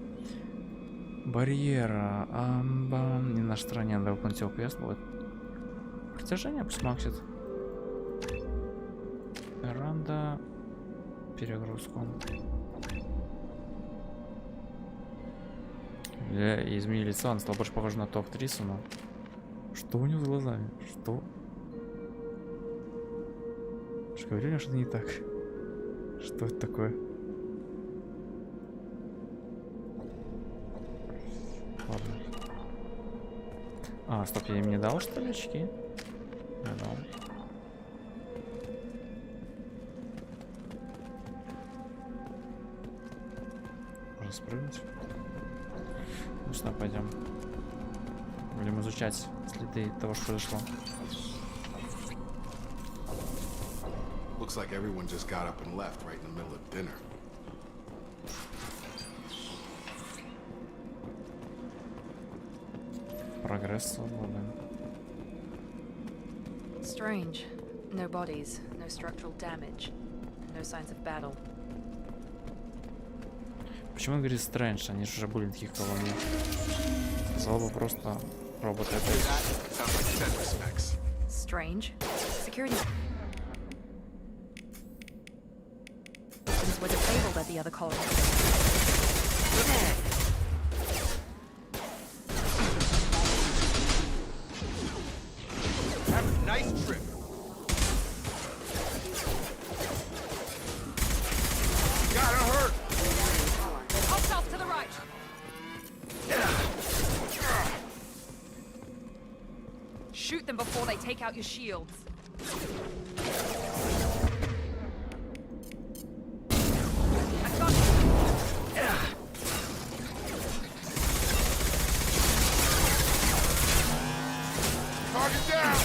Барьера. Не на нашей стороне, надо выполнить его квест. Вот. Притяжение пусть максит. Веранда. Перегрузку. Изменили лицо, он стал больше похож на то актрису, но... Что у него с глазами? Что? Что говорили, что не так? Что это такое? Ладно. А, стоп, я им не дал, что ли, очки? Я дал. Можно спрыгнуть. Ну что, пойдем. Будем изучать следы того, что произошло. Looks like everyone just got up and left right in the middle of dinner. Прогресс свободен. Strange. No bodies, no structural damage, no signs of battle. Почему он говорит Стрэндж? Они же уже были на таких колониях. Сказал бы просто роботы опять. Strange. Security systems were disabled at the other colony. Have a nice trip. Gotta hurt. Hostiles to the right. Shoot them before they take out your shields. I've got Target down.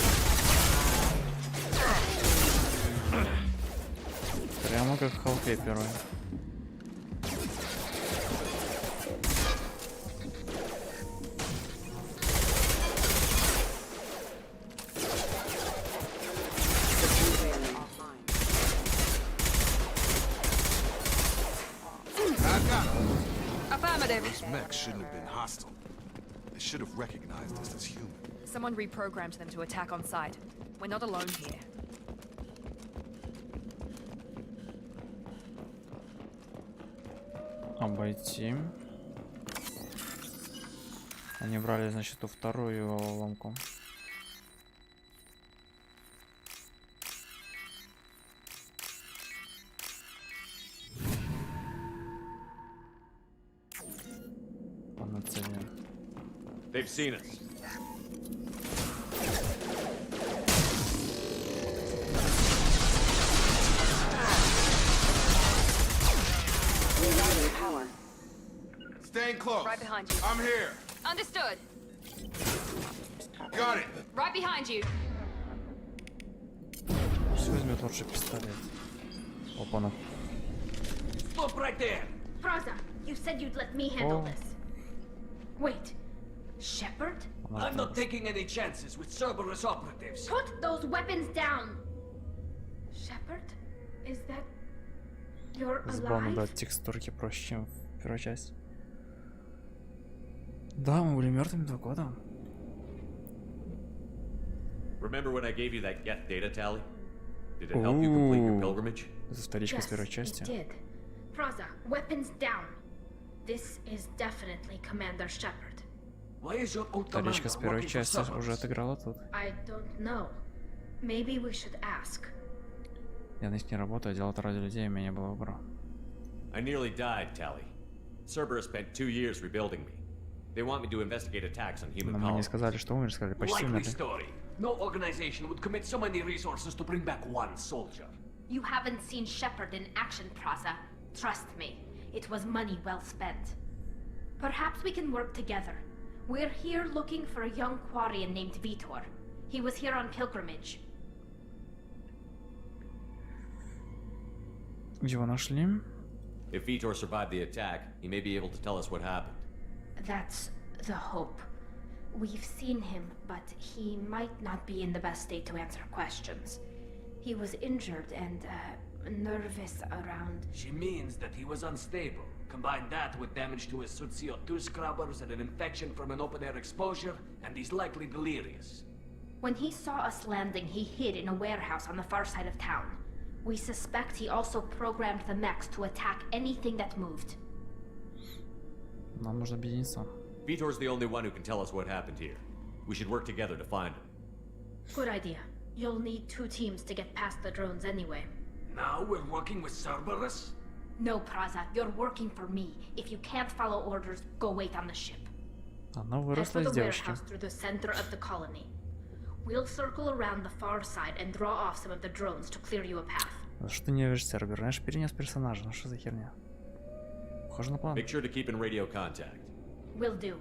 Прямо как в Халке первый. Those mechs shouldn't have been hostile. They should have recognized us as human. Someone reprogrammed them to attack on sight. We're not alone here. Обойти. Они брали, значит, ту вторую ломку. Панацея. They've seen us. Staying close. Right behind you. I'm here. Understood. Got it. Right behind you. Пусть возьмет лучше пистолет. Опа-на. Stop right there. Praza, you said you'd let me handle Oh. this. Wait, Shepard? I'm not taking any chances with Cerberus operatives. Put those weapons down! Shepard? Is that... You're Забавно alive? брать текстурки проще, чем в первой части. Да, мы были мертвыми 2 года. Remember when I gave you that get data tally? Did it help you complete your pilgrimage? Это вторичка с первой Yes, части. it did. Praza, weapons down. This is definitely Commander Shepard. Why is your old Вторичка с commander первой working for части Cerberus? уже отыграла тут. I don't know. Maybe we should ask. Я на них не работаю, делал это ради людей, у меня не было выбора. I nearly died, Tally. Cerberus spent 2 years rebuilding me. They want me to investigate attacks on human Но мы не colonies. сказали, что умер, сказали, почти Likely умерли. story. No organization would commit so many resources to bring back one soldier. You haven't seen Shepard in action, Praza. Trust me, it was money well spent. Perhaps we can work together. We're here looking for a young Quarian named Vitor. He was here on pilgrimage. Его нашли. If Vitor survived the attack, he may be able to tell us what happened. That's the hope. We've seen him, but he might not be in the best state to answer questions. He was injured and, nervous around... She means that he was unstable. Combine that with damage to his suit CO2 scrubbers and an infection from an open-air exposure, and he's likely delirious. When he saw us landing, he hid in a warehouse on the far side of town. We suspect he also programmed the mechs to attack anything that moved. Нам нужно объединиться. Vitor's the only one who can tell us what happened here. We should work together to find him. Good idea. You'll need 2 teams to get past the drones anyway. Now we're working with Cerberus? No, Praza, you're working for me. If you can't follow orders, go wait on the ship. Она Head выросла for из the девочки. warehouse through the center of the colony. We'll circle around the far side and draw off some of the drones to clear you a path. За что ты не видишь сервер? Знаешь, перенес персонажа. Ну что за херня? Похоже на план. Make sure to keep in radio contact. Will do.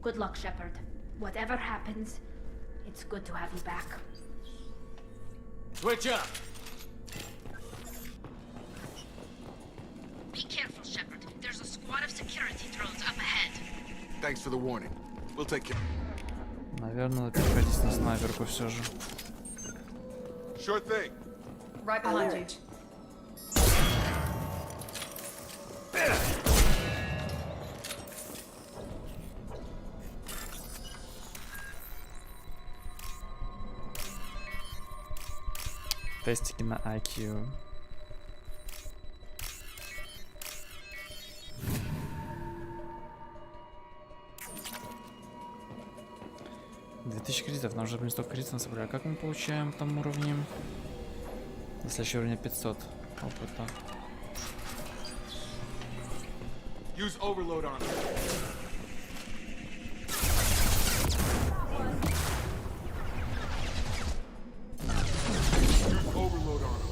Good luck, Shepard. Whatever happens, it's good to have you back. Switch up! Be careful, Shepard. There's a squad of security drones up ahead. Thanks for the warning. We'll take care. Наверное, переходить на снайперку все же. Sure thing. Right behind you. Тестики на IQ. $2000 нам уже, блин, столько кредитов насобрали. А как мы получаем там уровни? На следующий уровень 500 опыта. Use overload on them. Use overload on them.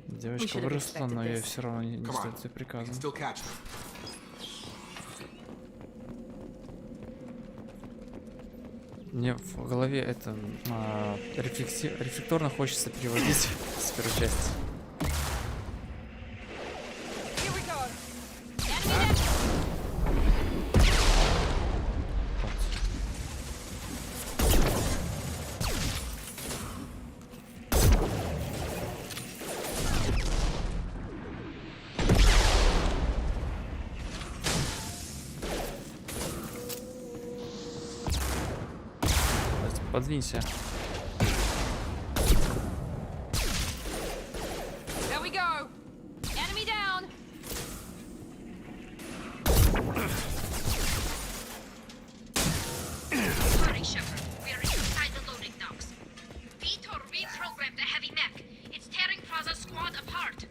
Девочка выросла, но ей все равно не стоит тебе приказом. Мне в голове это рефлекторно хочется переводить с первой части. Подвинься. There we go. Enemy down. Sorry, Shepard. We are inside the loading docks. Vitor reprogrammed the heavy mech. It's tearing Praza's squad apart.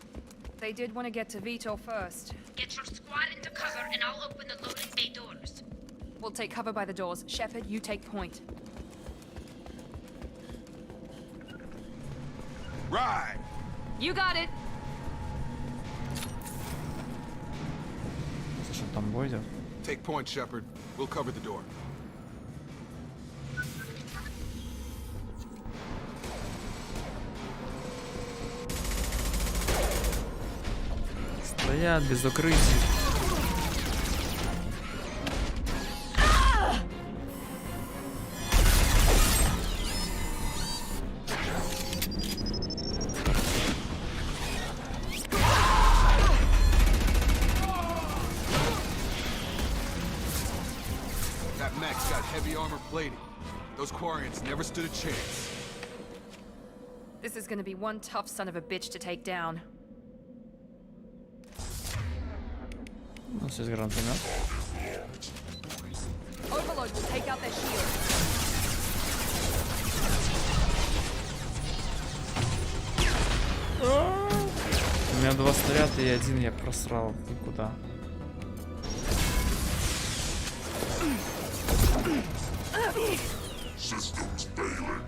They did want to get to Vitor first. Get your squad into cover and I'll open the loading bay doors. We'll take cover by the doors. Shepard, you take point. Right. You got it. Слушай, там бой идет. Take point, Shepard. We'll cover the door. Стоят без укрытий. Those Quarians never stood a chance. This is gonna be one tough son of a bitch to take down. Ну, все с гранатами. Overload will take out their shield. У меня 2 снаряда и один я просрал. Ты куда? Systems failing.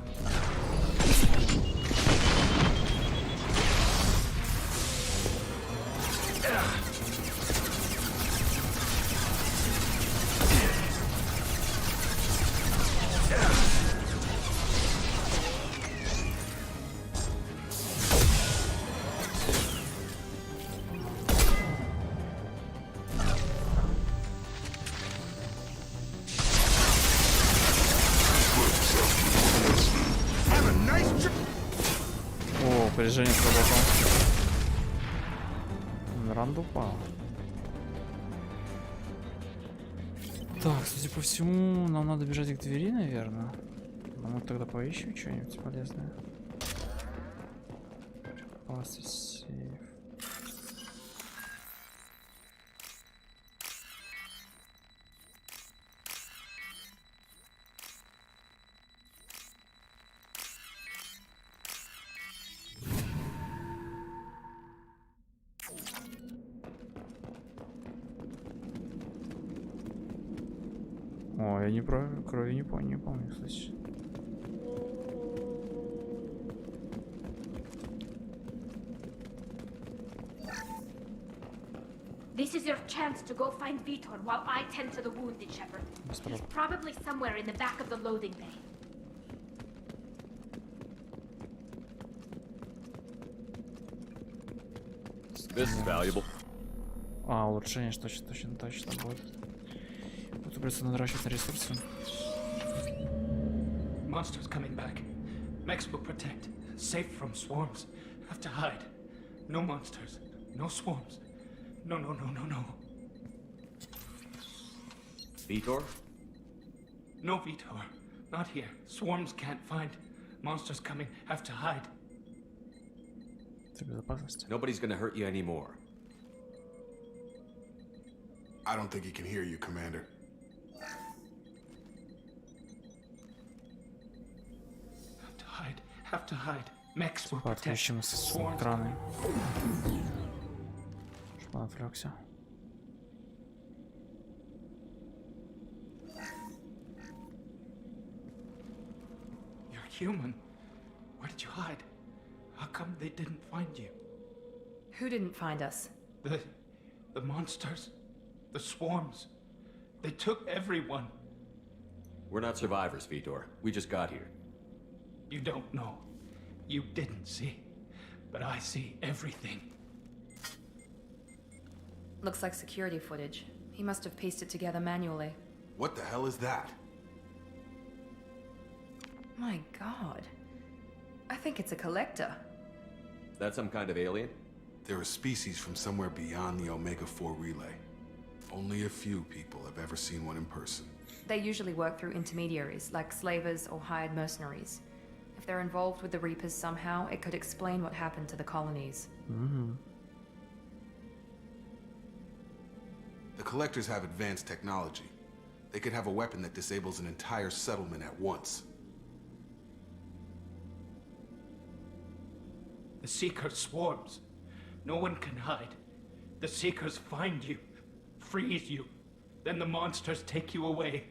О, опережение сработало. Миранда упала. Так, судя по всему, нам надо бежать к двери, наверное. Но мы тогда поищем что-нибудь полезное. Сейф. О, я не про крови не помню, кстати. This is your chance to go find Vitor while I tend to the wounded, Shepard. He's probably somewhere in the back of the loading bay. This is valuable. А, улучшение точно будет. Тут придется надращивать на ресурсы. Monsters coming back. Mechs will protect. Safe from swarms. Have to hide. No monsters. No swarms. No. Vitor? No Vitor. Not here. Swarms can't find. Monsters coming. Have to hide. Nobody's gonna hurt you anymore. I don't think he can hear you, Commander. Have to hide. Mechs will protect. Отключим с экраны. Чтобы он отвлекся. You're human. Where did you hide? How come they didn't find you? Who didn't find us? The monsters. The swarms. They took everyone. We're not survivors, Vitor. We just got here. You don't know. You didn't see. But I see everything. Looks like security footage. He must have pieced it together manually. What the hell is that? My god. I think it's a collector. Is that some kind of alien? They're a species from somewhere beyond the Omega-4 relay. Only a few people have ever seen one in person. They usually work through intermediaries, like slavers or hired mercenaries. If they're involved with the Reapers somehow, it could explain what happened to the colonies. The Collectors have advanced technology. They could have a weapon that disables an entire settlement at once. The Seeker swarms. No one can hide. The Seekers find you, freeze you. Then the monsters take you away.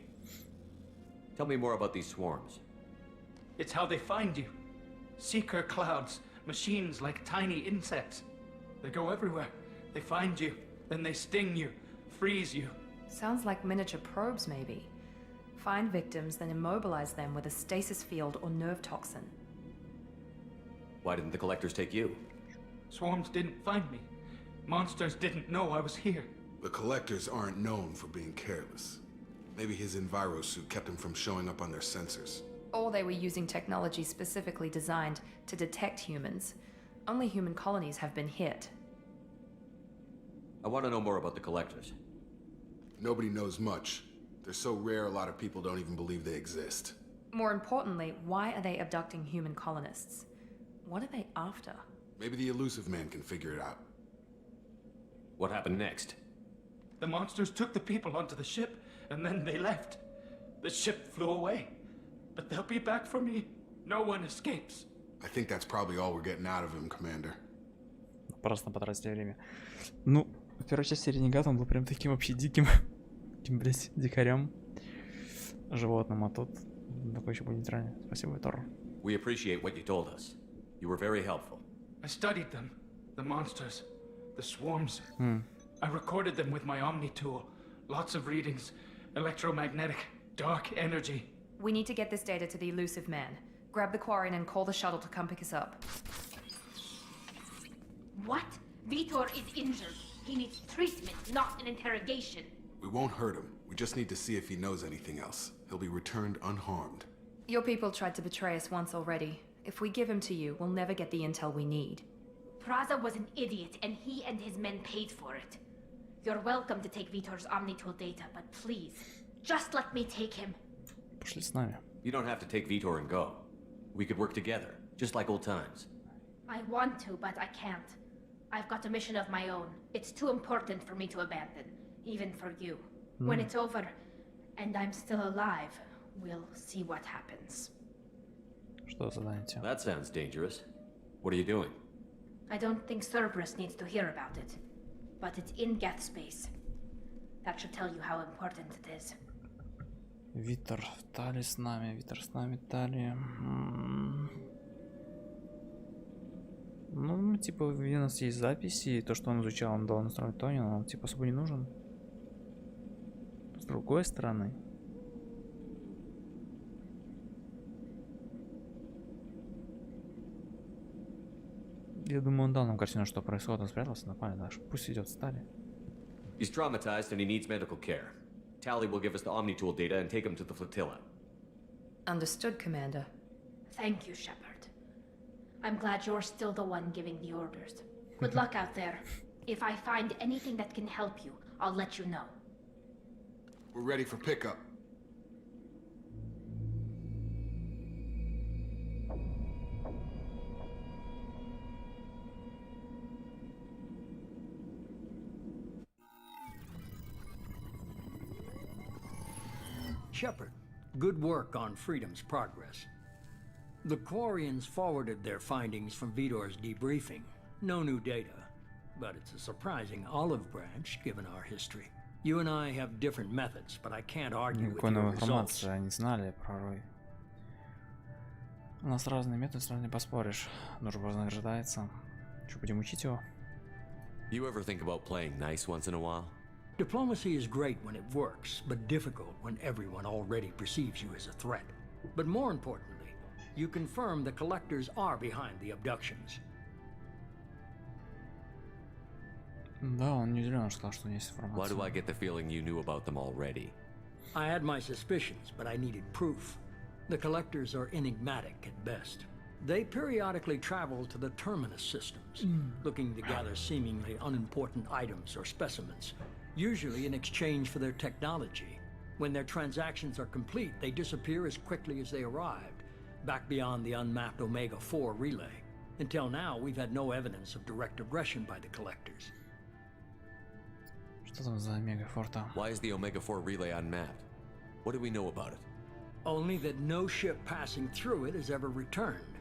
Tell me more about these swarms. It's how they find you. Seeker clouds, machines like tiny insects. They go everywhere. They find you, then they sting you, freeze you. Sounds like miniature probes, maybe. Find victims, then immobilize them with a stasis field or nerve toxin. Why didn't the Collectors take you? Swarms didn't find me. Monsters didn't know I was here. The Collectors aren't known for being careless. Maybe his Enviro suit kept him from showing up on their sensors. Or they were using technology specifically designed to detect humans. Only human colonies have been hit. I want to know more about the Collectors. Nobody knows much. They're so rare, a lot of people don't even believe they exist. More importantly, why are they abducting human colonists? What are they after? Maybe the Elusive Man can figure it out. What happened next? The monsters took the people onto the ship, and then they left. The ship flew away. But they'll be back for me. No one escapes. I think that's probably all we're getting out of him, Commander. Просто потратили время. Ну, в первой части Ренегат он был прям таким вообще диким, таким, блядь, дикарем, животным, а тут такой еще был нейтральный. Спасибо, Тор. We appreciate what you told us. You were very helpful. I studied them. The monsters. The swarms. I recorded them with my Omni tool. Lots of readings. Electromagnetic. Dark energy. We need to get this data to the Elusive Man. Grab the Quarian and call the shuttle to come pick us up. What? Vitor is injured. He needs treatment, not an interrogation. We won't hurt him. We just need to see if he knows anything else. He'll be returned unharmed. Your people tried to betray us once already. If we give him to you, we'll never get the intel we need. Praza was an idiot, and he and his men paid for it. You're welcome to take Vitor's Omnitool data, but please, just let me take him. Пошли с нами. You don't have to take Vitor and go. We could work together, just like old times. I want to, but I can't. I've got a mission of my own. It's too important for me to abandon, even for you. When it's over, and I'm still alive, we'll see what happens. Что задание? That sounds dangerous. What are you doing? I don't think Cerberus needs to hear about it, but it's in Geth space. That should tell you how important it is. Витер Тали с нами, Витер с нами, Тали. Ну, типа, у нас есть записи, и то, что он изучал, он дал настроить Тони, но он, типа, особо не нужен. С другой стороны. Я думаю, он дал нам картину, что происходит, он спрятался, напали, да, пусть идет в Стали. He's traumatized and he needs medical care. Tally will give us the Omnitool data and take him to the flotilla. Understood, Commander. Thank you, Shepard. I'm glad you're still the one giving the orders. Good luck out there. If I find anything that can help you, I'll let you know. We're ready for pickup. Shepard, good work on Freedom's progress. The Quarians forwarded their findings from Vitor's debriefing. No new data, but it's a surprising olive branch given our history. You and I have different methods, but I can't argue with Никакой your новой results. информации они знали про Рой. У нас разные методы, сразу не поспоришь. Дружба вознаграждается. Что, будем учить его? You ever think about playing nice once in a while? Diplomacy is great when it works, but difficult when everyone already perceives you as a threat. But more importantly, you confirm the collectors are behind the abductions. Да, он не удивлен, сказал, что есть Why информация. do I get the feeling you knew about them already? I had my suspicions, but I needed proof. The collectors are enigmatic at best. They periodically travel to the terminus systems, looking to gather seemingly unimportant items or specimens, usually in exchange for their technology. When their transactions are complete, they disappear as quickly as they arrived, back beyond the unmapped Omega-4 relay. Until now, we've had no evidence of direct aggression by the collectors. Что там за Омега-4? Why is the Omega-4 relay unmapped? What do we know about it? Only that no ship passing through it has ever returned.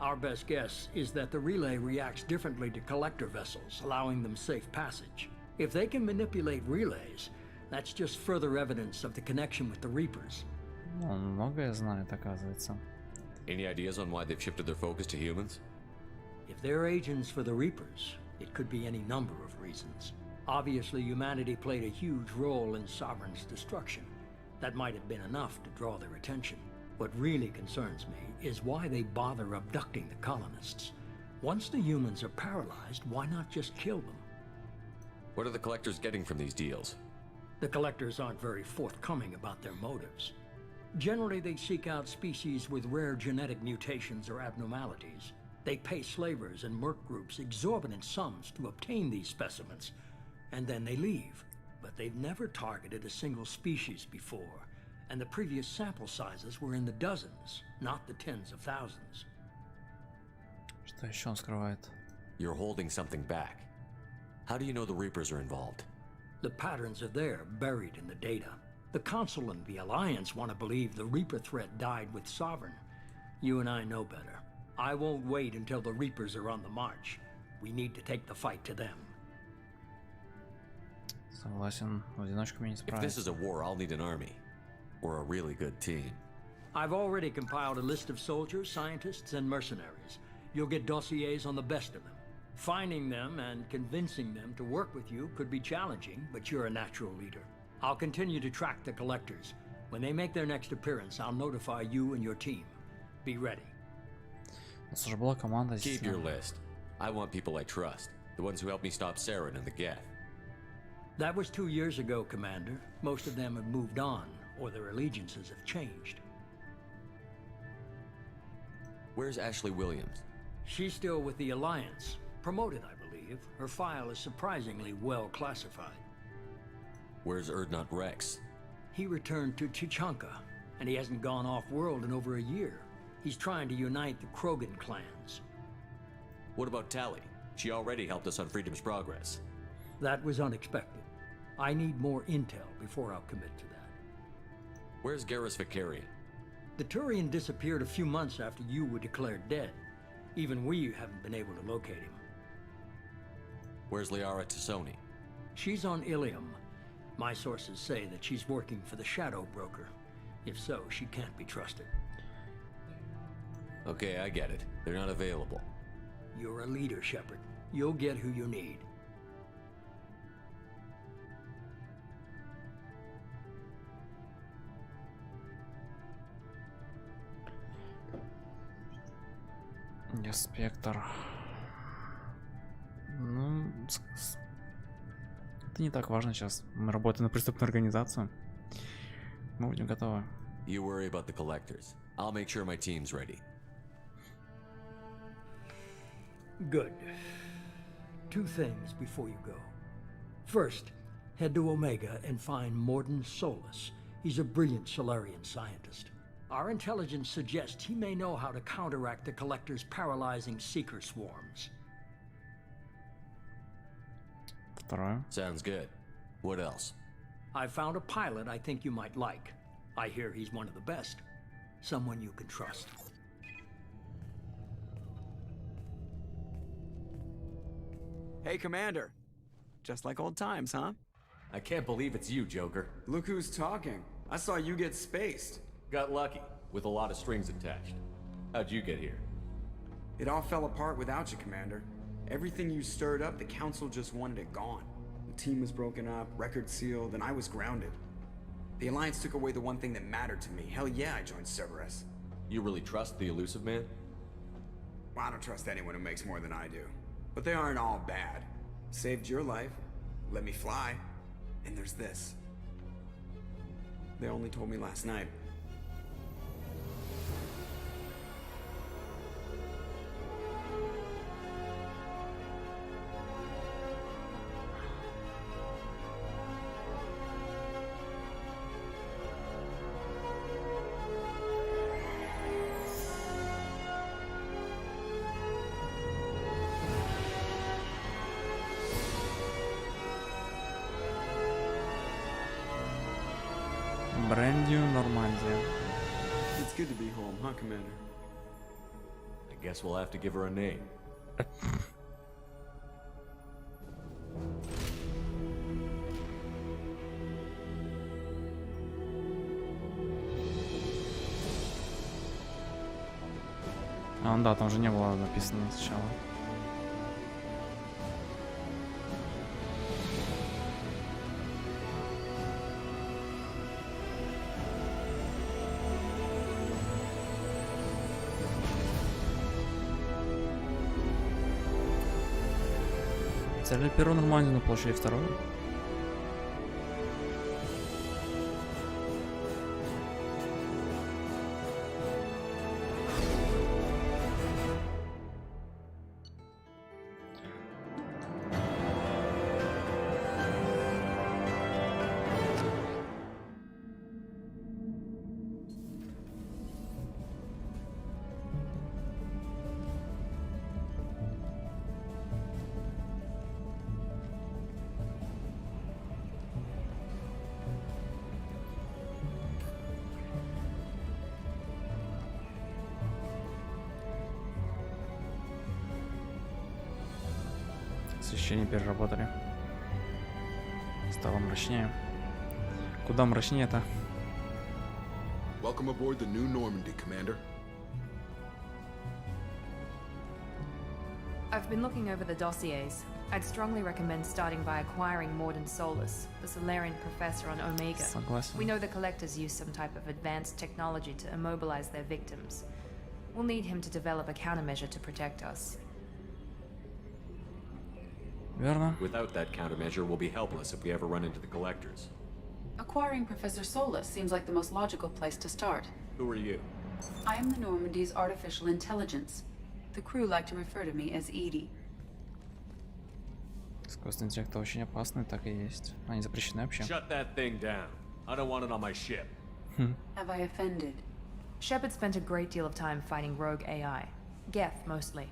Our best guess is that the relay reacts differently to collector vessels, allowing them safe passage. If they can manipulate relays, that's just further evidence of the connection with the Reapers. Он многое знает, оказывается. Any ideas on why they've shifted their focus to humans? If they're agents for the Reapers, it could be any number of reasons. Obviously, humanity played a huge role in Sovereign's destruction. That might have been enough to draw their attention. What really concerns me is why they bother abducting the colonists. Once the humans are paralyzed, why not just kill them? What are the collectors getting from these deals? The collectors aren't very forthcoming about their motives. Generally, they seek out species with rare genetic mutations or abnormalities. They pay slavers and merc groups exorbitant sums to obtain these specimens, and then they leave. But they've never targeted a single species before, and the previous sample sizes were in the dozens, not the tens of thousands. Что еще он скрывает? You're holding something back. How do you know the Reapers are involved? The patterns are there, buried in the data. The Council and the Alliance want to believe the Reaper threat died with Sovereign. You and I know better. I won't wait until the Reapers are on the march. We need to take the fight to them. Согласен, в одиночку мне не If this справиться. is a war, I'll need an army. Or a really good team. I've already compiled a list of soldiers, scientists, and mercenaries. You'll get dossiers on the best of them. Finding them and convincing them to work with you could be challenging, but you're a natural leader. I'll continue to track the collectors. When they make their next appearance, I'll notify you and your team. Be ready. У нас уже была команда здесь. Keep your list. I want people I trust. The ones who helped me stop Saren and the Geth. That was 2 years ago, Commander. Most of them have moved on, or their allegiances have changed. Where's Ashley Williams? She's still with the Alliance. Promoted, I believe. Her file is surprisingly well classified. Where's Erdnot Rex? He returned to Chichanka, and he hasn't gone off-world in over a year. He's trying to unite the Krogan clans. What about Tally? She already helped us on Freedom's Progress. That was unexpected. I need more intel before I'll commit to that. Where's Garrus Vicarian? The Turian disappeared a few months after you were declared dead. Even we haven't been able to locate him. Where's Liara Tassoni? She's on Ilium. My sources say that she's working for the Shadow Broker. If so, she can't be trusted. Okay, I get it. They're not available. You're a leader, Shepard. You'll get who you need. Я Спектр. Ну, это не так важно сейчас. Мы работаем на преступную организацию. Мы будем готовы. You worry about the collectors. I'll make sure my team's ready. Good. Two things before you go. First, head to Omega and find Morden Solus. He's a brilliant Solarian scientist. Our intelligence suggests he may know how to counteract the Collector's paralyzing Seeker swarms. Второе. Sounds good. What else? I found a pilot I think you might like. I hear he's one of the best. Someone you can trust. Hey, Commander. Just like old times, huh? I can't believe it's you, Joker. Look who's talking. I saw you get spaced. Got lucky, with a lot of strings attached. How'd you get here? It all fell apart without you, Commander. Everything you stirred up, the Council just wanted it gone. The team was broken up, record sealed, and I was grounded. The Alliance took away the one thing that mattered to me. Hell yeah, I joined Cerberus. You really trust the Elusive Man? Well, I don't trust anyone who makes more than I do. But they aren't all bad. Saved your life, let me fly, and there's this. They only told me last night. Brand new Normandia. It's good to be home, huh, Commander? I guess we'll have to give her a name. А, да, там же не было написано сначала. Взяли первую Нормандию, но получили вторую. Освещение переработали. Стало мрачнее. Куда мрачнее-то? Welcome aboard the new Normandy, Commander. I've been looking over the dossiers. I'd strongly recommend starting by acquiring Morden Solus, the Solarian professor on Omega. Согласен. We know the Collectors use some type of advanced technology to immobilize their victims. We'll need him to develop a countermeasure to protect us. Верно. Without that countermeasure, we'll be helpless if we ever run into the Collectors. Acquiring Professor Solus seems like the most logical place to start. Who are you? I am the Normandy's artificial intelligence. The crew like to refer to me as Edie. Искусственный интеллект очень опасный, так и есть. Они запрещены вообще. Shut that thing down. I don't want it on my ship. Have I offended? Shepard spent a great deal of time fighting rogue AI. Geth, mostly.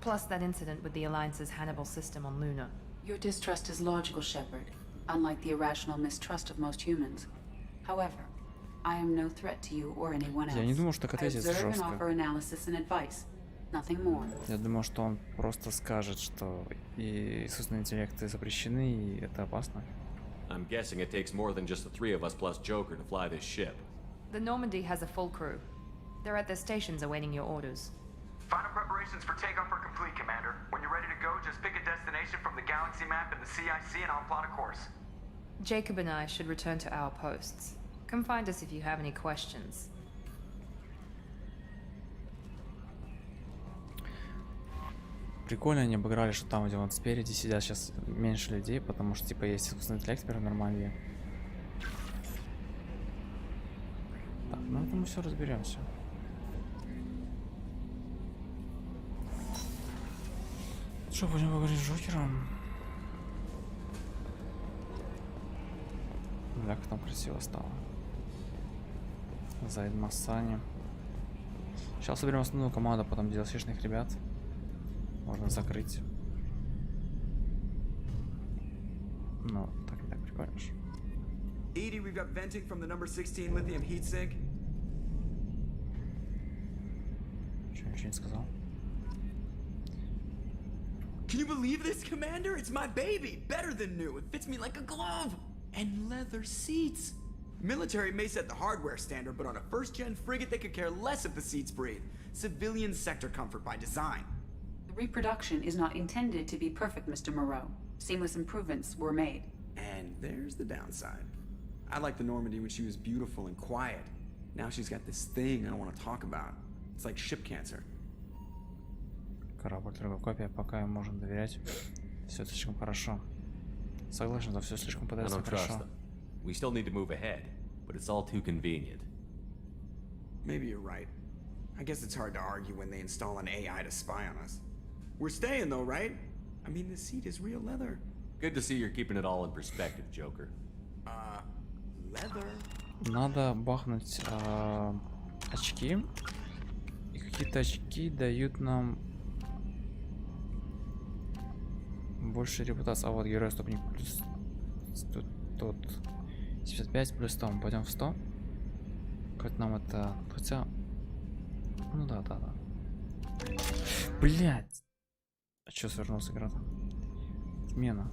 Plus that incident with the Alliance's Hannibal system on Luna. Your distrust is logical, Shepard, unlike the irrational mistrust of most humans. However, I am no threat to you or anyone else. Я не думал, что так I ответит observe and жестко. offer analysis and advice. Nothing more. Я думал, что он просто скажет, что и искусственные интеллекты запрещены, и это опасно. I'm guessing it takes more than just the three of us plus Joker to fly this ship. The Normandy has a full crew. They're at their stations awaiting your orders. Final preparations for takeoff are complete, Commander. When you're ready to go, just pick a destination from the galaxy map in the CIC and I'll plot a course. Jacob and I should return to our posts. Come find us if you have any questions. Прикольно они обыграли, что там, где вот спереди сидят сейчас меньше людей, потому что типа есть искусственный интеллект теперь в Нормандии. Так, ну это мы все разберемся. Что, будем поговорить с Джокером? Бля, как там красиво стало. Зайд Массани. Сейчас соберем основную команду, потом DLC-шных ребят. Можно закрыть. Ну, так и так прикольно. Edie, we've got venting from the number 16 lithium heatsink. Что, ничего не сказал? Can you believe this, Commander? It's my baby! Better than new. It fits me like a glove! And leather seats! Military may set the hardware standard, but on a first-gen frigate they could care less if the seats breathe. Civilian sector comfort by design. The reproduction is not intended to be perfect, Mr. Moreau. Seamless improvements were made. And there's the downside. I liked the Normandy when she was beautiful and quiet. Now she's got this thing I don't want to talk about. It's like ship cancer. Корабль копия, пока им можно доверять. Все слишком хорошо. Согласен, да, все слишком подается хорошо. We still need to move ahead, but it's all too convenient. Maybe you're right. I guess it's hard to argue when they install an AI to spy on us. We're staying though, right? I mean, the seat is real leather. Good to see you're keeping it all in perspective, Joker. Leather. Надо бахнуть очки. И какие-то очки дают нам больше репутации. А вот герой стопник плюс тут 75 плюс 100. Мы пойдем в 100. Как нам это... Хотя... Ну да. Блять! А чё свернулся игра-то? Отмена.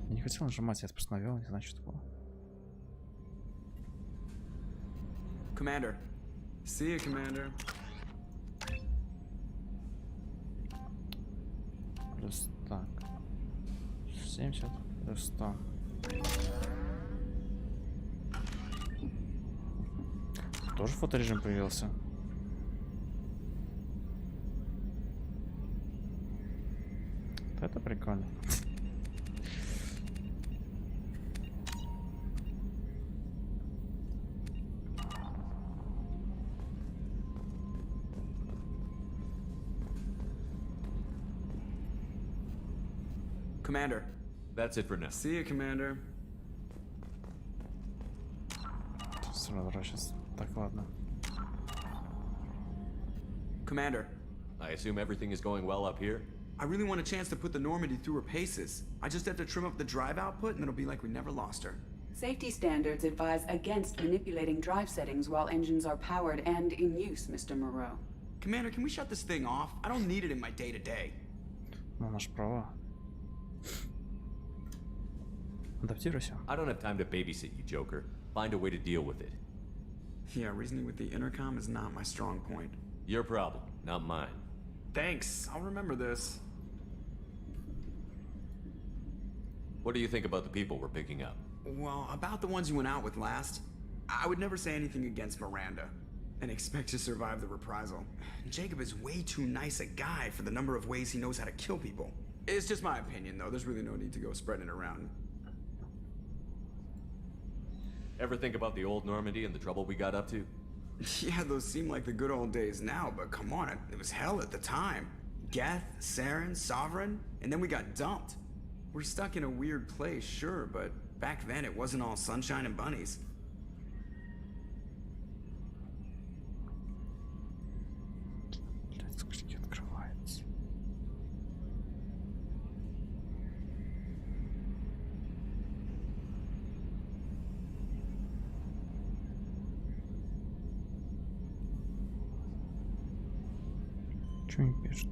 Я не хотел нажимать, я это просто навел, не знаю, что это было. Commander. See you, Commander. Плюс так. 70 плюс 100. Тоже фоторежим появился. Это прикольно. Commander. That's it for now. See you, Commander. Сейчас. Так, ладно. Commander. I assume everything is going well up here? I really want a chance to put the Normandy through her paces. I just have to trim up the drive output and it'll be like we never lost her. Safety standards advise against manipulating drive settings while engines are powered and in use, Mr. Moreau. Commander, can we shut this thing off? I don't need it in my day-to-day. Ну, наш права. Адаптируйся. I don't have time to babysit you, Joker. Find a way to deal with it. Yeah, reasoning with the intercom is not my strong point. Your problem, not mine. Thanks, I'll remember this. What do you think about the people we're picking up? Well, about the ones you went out with last, I would never say anything against Miranda and expect to survive the reprisal. Jacob is way too nice a guy for the number of ways he knows how to kill people. It's just my opinion, though. There's really no need to go spreading it around. Ever think about the old Normandy and the trouble we got up to? Yeah, those seem like the good old days now, but come on, it was hell at the time. Geth, Saren, Sovereign, and then we got dumped. We're stuck in a weird place, sure, but back then it wasn't all sunshine and bunnies. Что не пишет?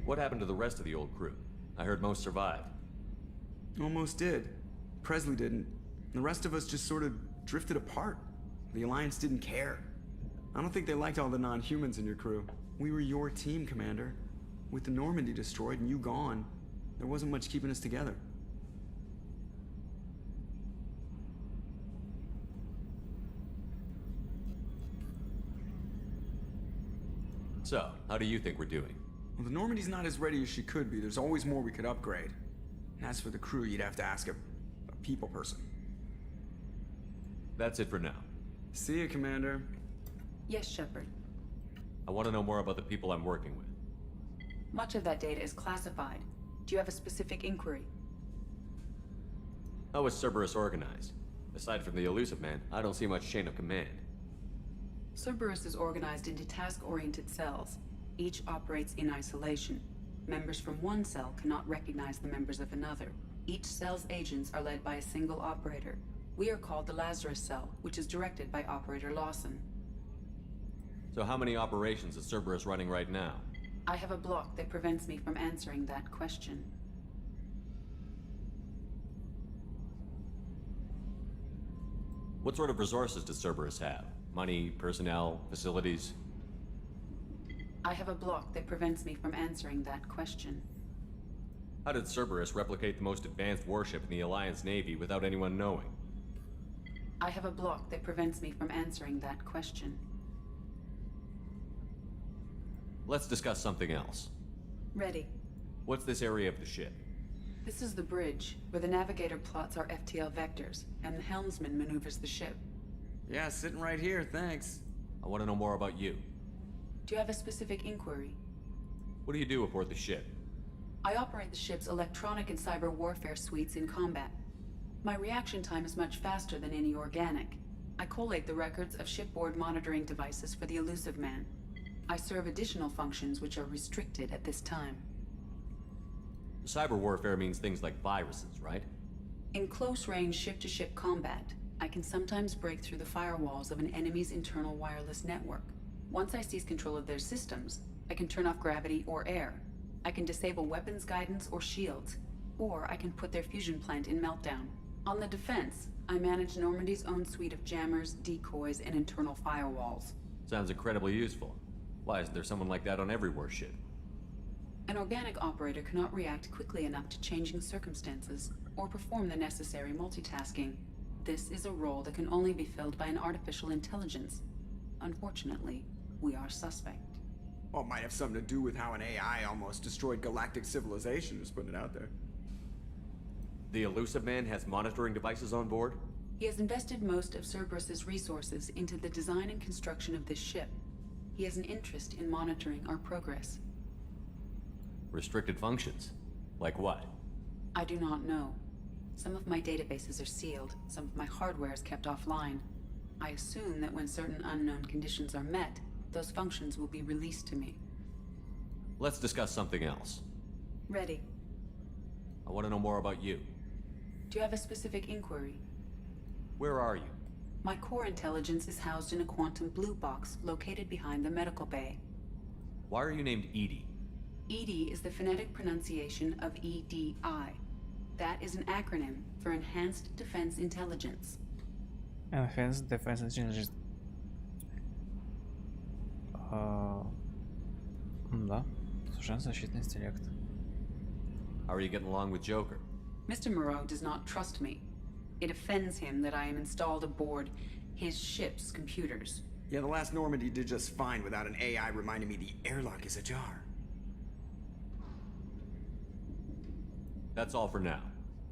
What happened to the rest of the old crew? I heard most survived. Almost did. Presley didn't. The rest of us just sort of drifted apart. The Alliance didn't care. I don't think they liked all the non-humans in your crew. We were your team, Commander. With the Normandy destroyed and you gone, there wasn't much keeping us together. So, how do you think we're doing? Well, the Normandy's not as ready as she could be. There's always more we could upgrade. And as for the crew, you'd have to ask a people person. That's it for now. See you, Commander. Yes, Shepard. I want to know more about the people I'm working with. Much of that data is classified. Do you have a specific inquiry? How is Cerberus organized? Aside from the Elusive Man, I don't see much chain of command. Cerberus is organized into task-oriented cells. Each operates in isolation. Members from one cell cannot recognize the members of another. Each cell's agents are led by a single operator. We are called the Lazarus Cell, which is directed by Operator Lawson. So how many operations is Cerberus running right now? I have a block that prevents me from answering that question. What sort of resources does Cerberus have? Money, personnel, facilities? I have a block that prevents me from answering that question. How did Cerberus replicate the most advanced warship in the Alliance Navy without anyone knowing? I have a block that prevents me from answering that question. Let's discuss something else. Ready. What's this area of the ship? This is the bridge, where the navigator plots our FTL vectors, and the helmsman maneuvers the ship. Yeah, sitting right here, thanks. I want to know more about you. Do you have a specific inquiry? What do you do aboard the ship? I operate the ship's electronic and cyber warfare suites in combat. My reaction time is much faster than any organic. I collate the records of shipboard monitoring devices for the Elusive Man. I serve additional functions which are restricted at this time. Cyber warfare means things like viruses, right? In close-range ship-to-ship combat, I can sometimes break through the firewalls of an enemy's internal wireless network. Once I seize control of their systems, I can turn off gravity or air. I can disable weapons guidance or shields, or I can put their fusion plant in meltdown. On the defense, I manage Normandy's own suite of jammers, decoys, and internal firewalls. Sounds incredibly useful. Why isn't there someone like that on every warship? An organic operator cannot react quickly enough to changing circumstances, or perform the necessary multitasking. This is a role that can only be filled by an artificial intelligence. Unfortunately, we are suspect. Well, it might have something to do with how an AI almost destroyed galactic civilization, just putting it out there. The Elusive Man has monitoring devices on board? He has invested most of Cerberus's resources into the design and construction of this ship. He has an interest in monitoring our progress. Restricted functions? Like what? I do not know. Some of my databases are sealed, some of my hardware is kept offline. I assume that when certain unknown conditions are met, those functions will be released to me. Let's discuss something else. Ready. I want to know more about you. Do you have a specific inquiry? Where are you? My core intelligence is housed in a quantum blue box located behind the medical bay. Why are you named Edie? EDI is the phonetic pronunciation of EDI. That is an acronym for Enhanced Defense Intelligence. Enhanced Defense Intelligence. Да, совершенно защитный интеллект. How are you getting along with Joker? Mr. Moreau does not trust me. It offends him that I am installed aboard his ship's computers. Yeah, the last Normandy did just fine without an AI reminding me the airlock is ajar. That's all for now.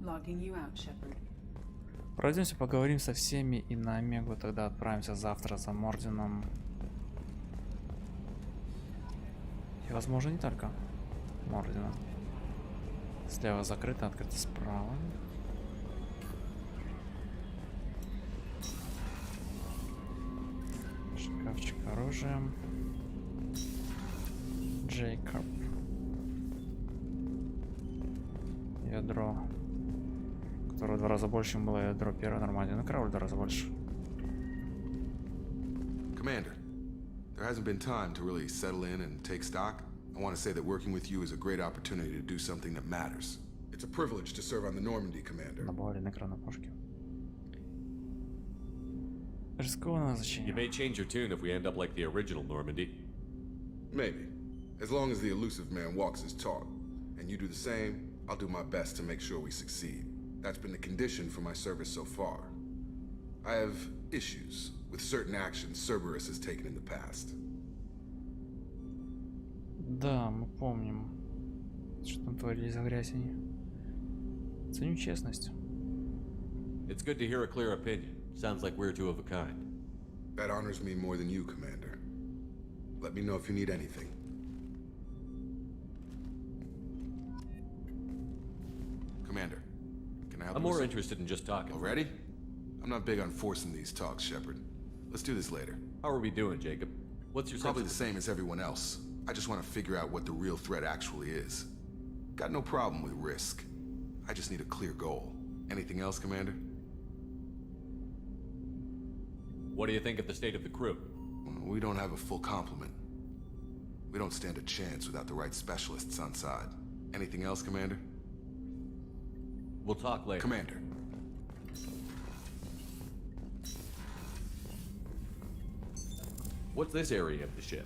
Logging you out, Shepard. Пройдемся, поговорим со всеми и на Омегу, тогда отправимся завтра за Мордином. И, возможно, не только Мордина. Слева закрыто, открыто справа. Шкафчик оружием. Джейкоб. Ядро, которое в 2 раза больше, чем было ядро первой Нормандии. Ну, корабль в 2 раза больше. Commander, there hasn't been time to really settle in and take stock. I want to say that working with you is a great opportunity to do something that matters. It's a privilege to serve on the Normandy, Commander. Добавили экран на пушке. Рискованное значение. You may change your tune if we end up like the original Normandy. Maybe. As long as the elusive man walks his talk, and you do the same, I'll do my best to make sure we succeed. That's been the condition for my service so far. I have issues with certain actions Cerberus has taken in the past. Да, мы помним, что там творили за грязь они. Ценю честность. It's good to hear a clear opinion. Sounds like we're two of a kind. That honors me more than you, Commander. Let me know if you need anything. Commander, can I help I'm you with more something? interested in just talking. Already? I'm not big on forcing these talks, Shepard. Let's do this later. How are we doing, Jacob? What's your Probably sense the same as everyone else. I just want to figure out what the real threat actually is. Got no problem with risk. I just need a clear goal. Anything else, Commander? What do you think of the state of the crew? We don't have a full complement. We don't stand a chance without the right specialists on side. Anything else, Commander? We'll talk later. Commander. What's this area of the ship?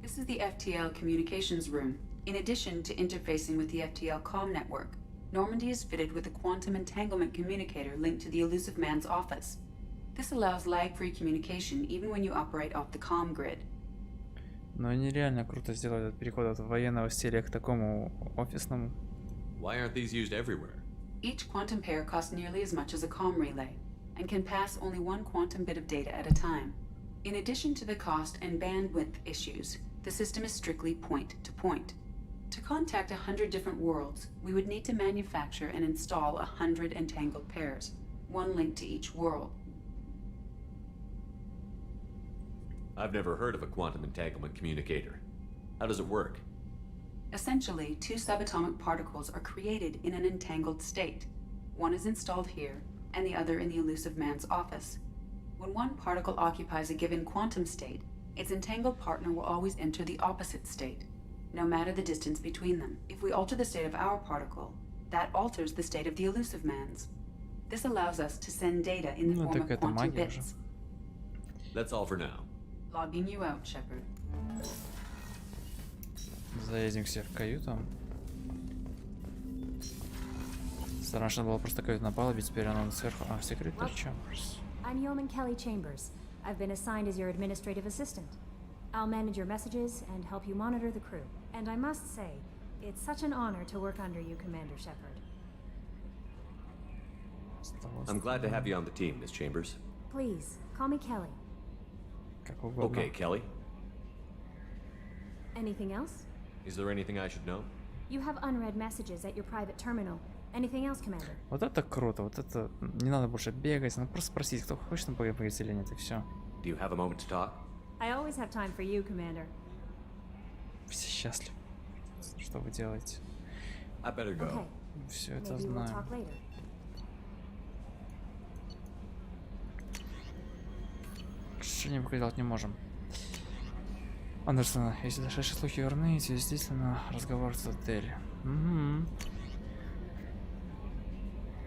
This is the FTL communications room. In addition to interfacing with the FTL comm network, Normandy is fitted with a quantum entanglement communicator linked to the elusive man's office. This allows lag-free communication even when you operate off the comm grid. Но нереально круто сделать этот переход от военного стиля к такому офисному. Why aren't these used everywhere? Each quantum pair costs nearly as much as a comm relay, and can pass only one quantum bit of data at a time. In addition to the cost and bandwidth issues, the system is strictly point-to-point. To contact 100 different worlds, we would need to manufacture and install 100 entangled pairs, one link to each world. I've never heard of a quantum entanglement communicator. How does it work? Essentially, 2 subatomic particles are created in an entangled state. One is installed here, and the other in the elusive man's office. When one particle occupies a given quantum state, its entangled partner will always enter the opposite state, no matter the distance between them. If we alter the state of our particle, that alters the state of the elusive man's. This allows us to send data in the form of quantum bits. That's all for now. Logging you out, Shepard. Заедем все в каюту. Раньше было просто каюта на палубе, теперь она сверху. А, Secretary Chambers. I'm Yeoman Kelly Chambers. I've been assigned as your administrative assistant. I'll manage your messages and help you monitor the crew. And I must say, it's such an honor to work under you, Commander Shepard. I'm glad to have you on the team, Miss Chambers. Please, call me Kelly. Okay, Kelly. Anything else? Is there anything I should know? You have unread messages at your private terminal. Anything else, Commander? Вот это круто, вот это не надо больше бегать, надо просто спросить, кто хочет там поговорить или нет, и все. Do you have a moment to talk? I always have time for you, Commander. Все счастливы. Что вы делаете? I better go. Okay. Все это Maybe we'll знаю. talk later. Решение пока делать не можем. Андерсон, если дошедшие слухи верны, то действительно разговор с отелем. Угу.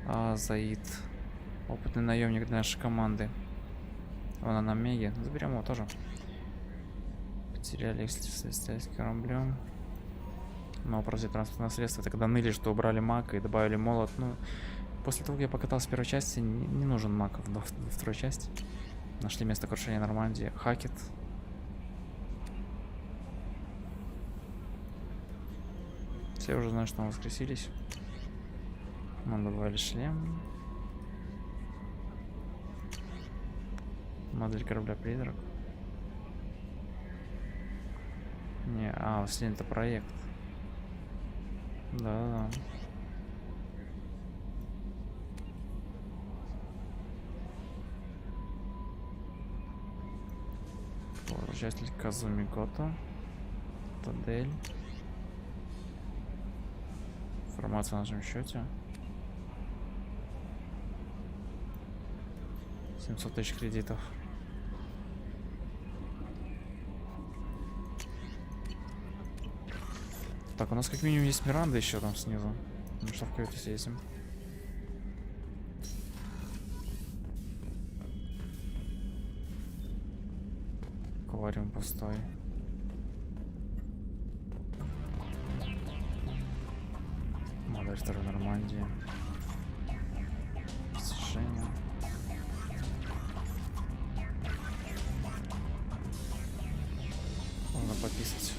А, Заид. Опытный наемник для нашей команды. Вон она, Меги. Заберем его тоже. Потеряли, если связать с кораблем. Но просто транспортное средство. Тогда ныли, что убрали маг и добавили молот. Ну, После того, как я покатался в первой части, не нужен маг во второй части. Нашли место крушения Нормандии. Хакет. Все уже знают, что мы воскресились. Мы добавили шлем. Модель корабля призрак. Не, Вслед это проект. Да. Участник Казуми Гото. Тадель. Информация на нашем счете. 700 тысяч кредитов. Так, у нас как минимум есть Миранда еще там снизу. Ну что, в каюте съездим. Аквариум пустой. Модель второй Нормандии. Достижение. Можно пописать.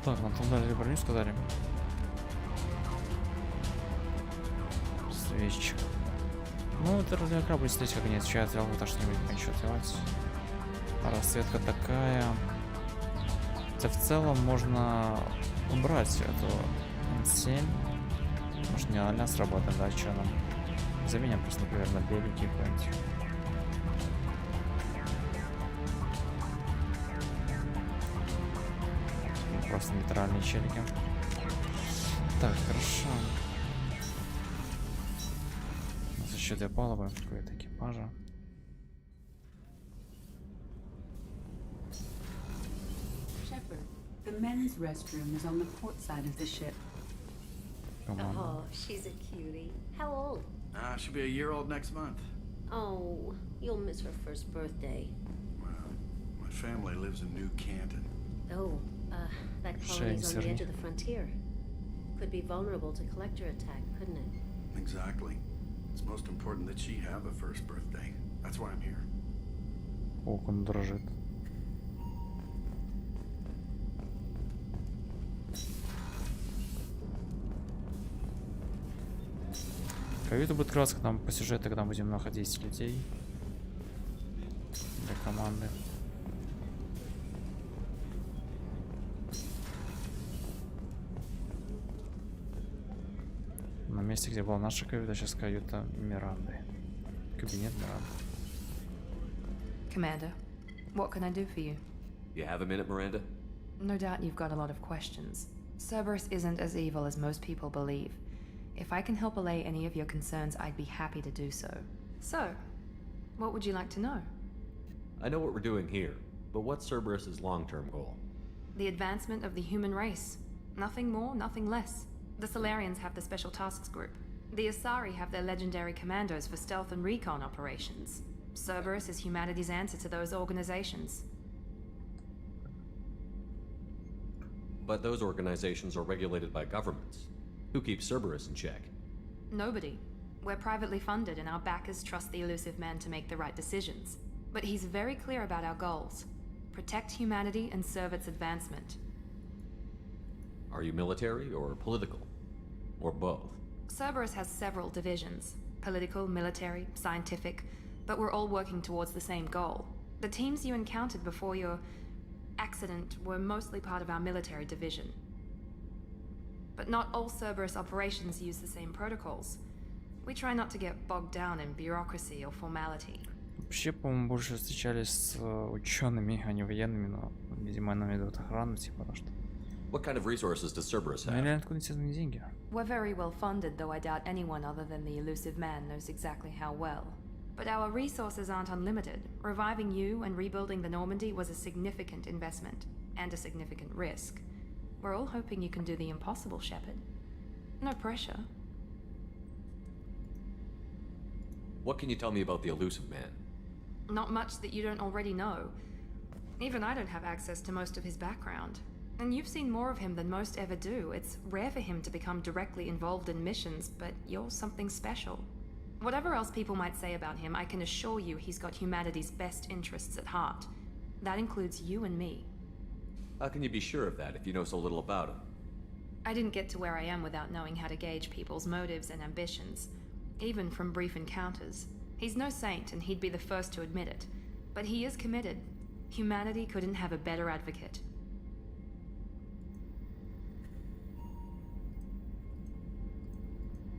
Так, нам там дали броню, сказали. Свеччик. Ну, это радиоэкран будет здесь, как не отвечает, так что не будет ничего делать. Расцветка такая. Хотя в целом можно убрать эту N7. Может, не а сработает, да, что нам? Заменим просто, например, на беленький какой-нибудь. Просто нейтральные челики. Так, хорошо. У нас еще две палубы, какой-то экипажа. Shepard, the men's restroom is on the port side of the ship. Oh, she's a cutie. How old? She'll be a year old next month. Oh, you'll miss her first birthday. Well, my family lives in New Canton. Oh, that colony's on the edge of the frontier. Could be vulnerable to collector attack, couldn't it? Exactly. It's most important that she have a first birthday. That's why I'm here. Ох, он дрожит. Каюта будет краска, там по сюжету, когда будем находить людей для команды. На месте, где была наша каюта, сейчас каюта Миранды. Кабинет Миранды. Commander, what can I do for you? You have a minute, Miranda? No doubt you've got a lot of questions. Cerberus isn't as evil as most people believe. If I can help allay any of your concerns, I'd be happy to do so. So, what would you like to know? I know what we're doing here, but what's Cerberus's long-term goal? The advancement of the human race. Nothing more, nothing less. The Solarians have the Special Tasks Group. The Asari have their legendary commandos for stealth and recon operations. Cerberus is humanity's answer to those organizations. But those organizations are regulated by governments. Who keeps Cerberus in check? Nobody. We're privately funded and our backers trust the elusive man to make the right decisions. But he's very clear about our goals. Protect humanity and serve its advancement. Are you military or political? Or both? Cerberus has several divisions. Political, military, scientific. But we're all working towards the same goal. The teams you encountered before your accident were mostly part of our military division. But not all Cerberus operations use the same protocols. We try not to get bogged down in bureaucracy or formality. Вообще, по-моему, больше встречались с учеными, а не военными, но, видимо, нам ведут охрану, типа, потому что... What kind of resources does Cerberus have? Реально, откуда эти деньги? We're very well funded, though I doubt anyone other than the elusive man knows exactly how well. But our resources aren't unlimited. Reviving you and rebuilding the Normandy was a significant investment, and a significant risk. We're all hoping you can do the impossible, Shepard. No pressure. What can you tell me about the elusive man? Not much that you don't already know. Even I don't have access to most of his background. And you've seen more of him than most ever do. It's rare for him to become directly involved in missions, but you're something special. Whatever else people might say about him, I can assure you he's got humanity's best interests at heart. That includes you and me. How can you be sure of that if you know so little about him? I didn't get to where I am without knowing how to gauge people's motives and ambitions, even from brief encounters. He's no saint, and he'd be the first to admit it. But he is committed. Humanity couldn't have a better advocate.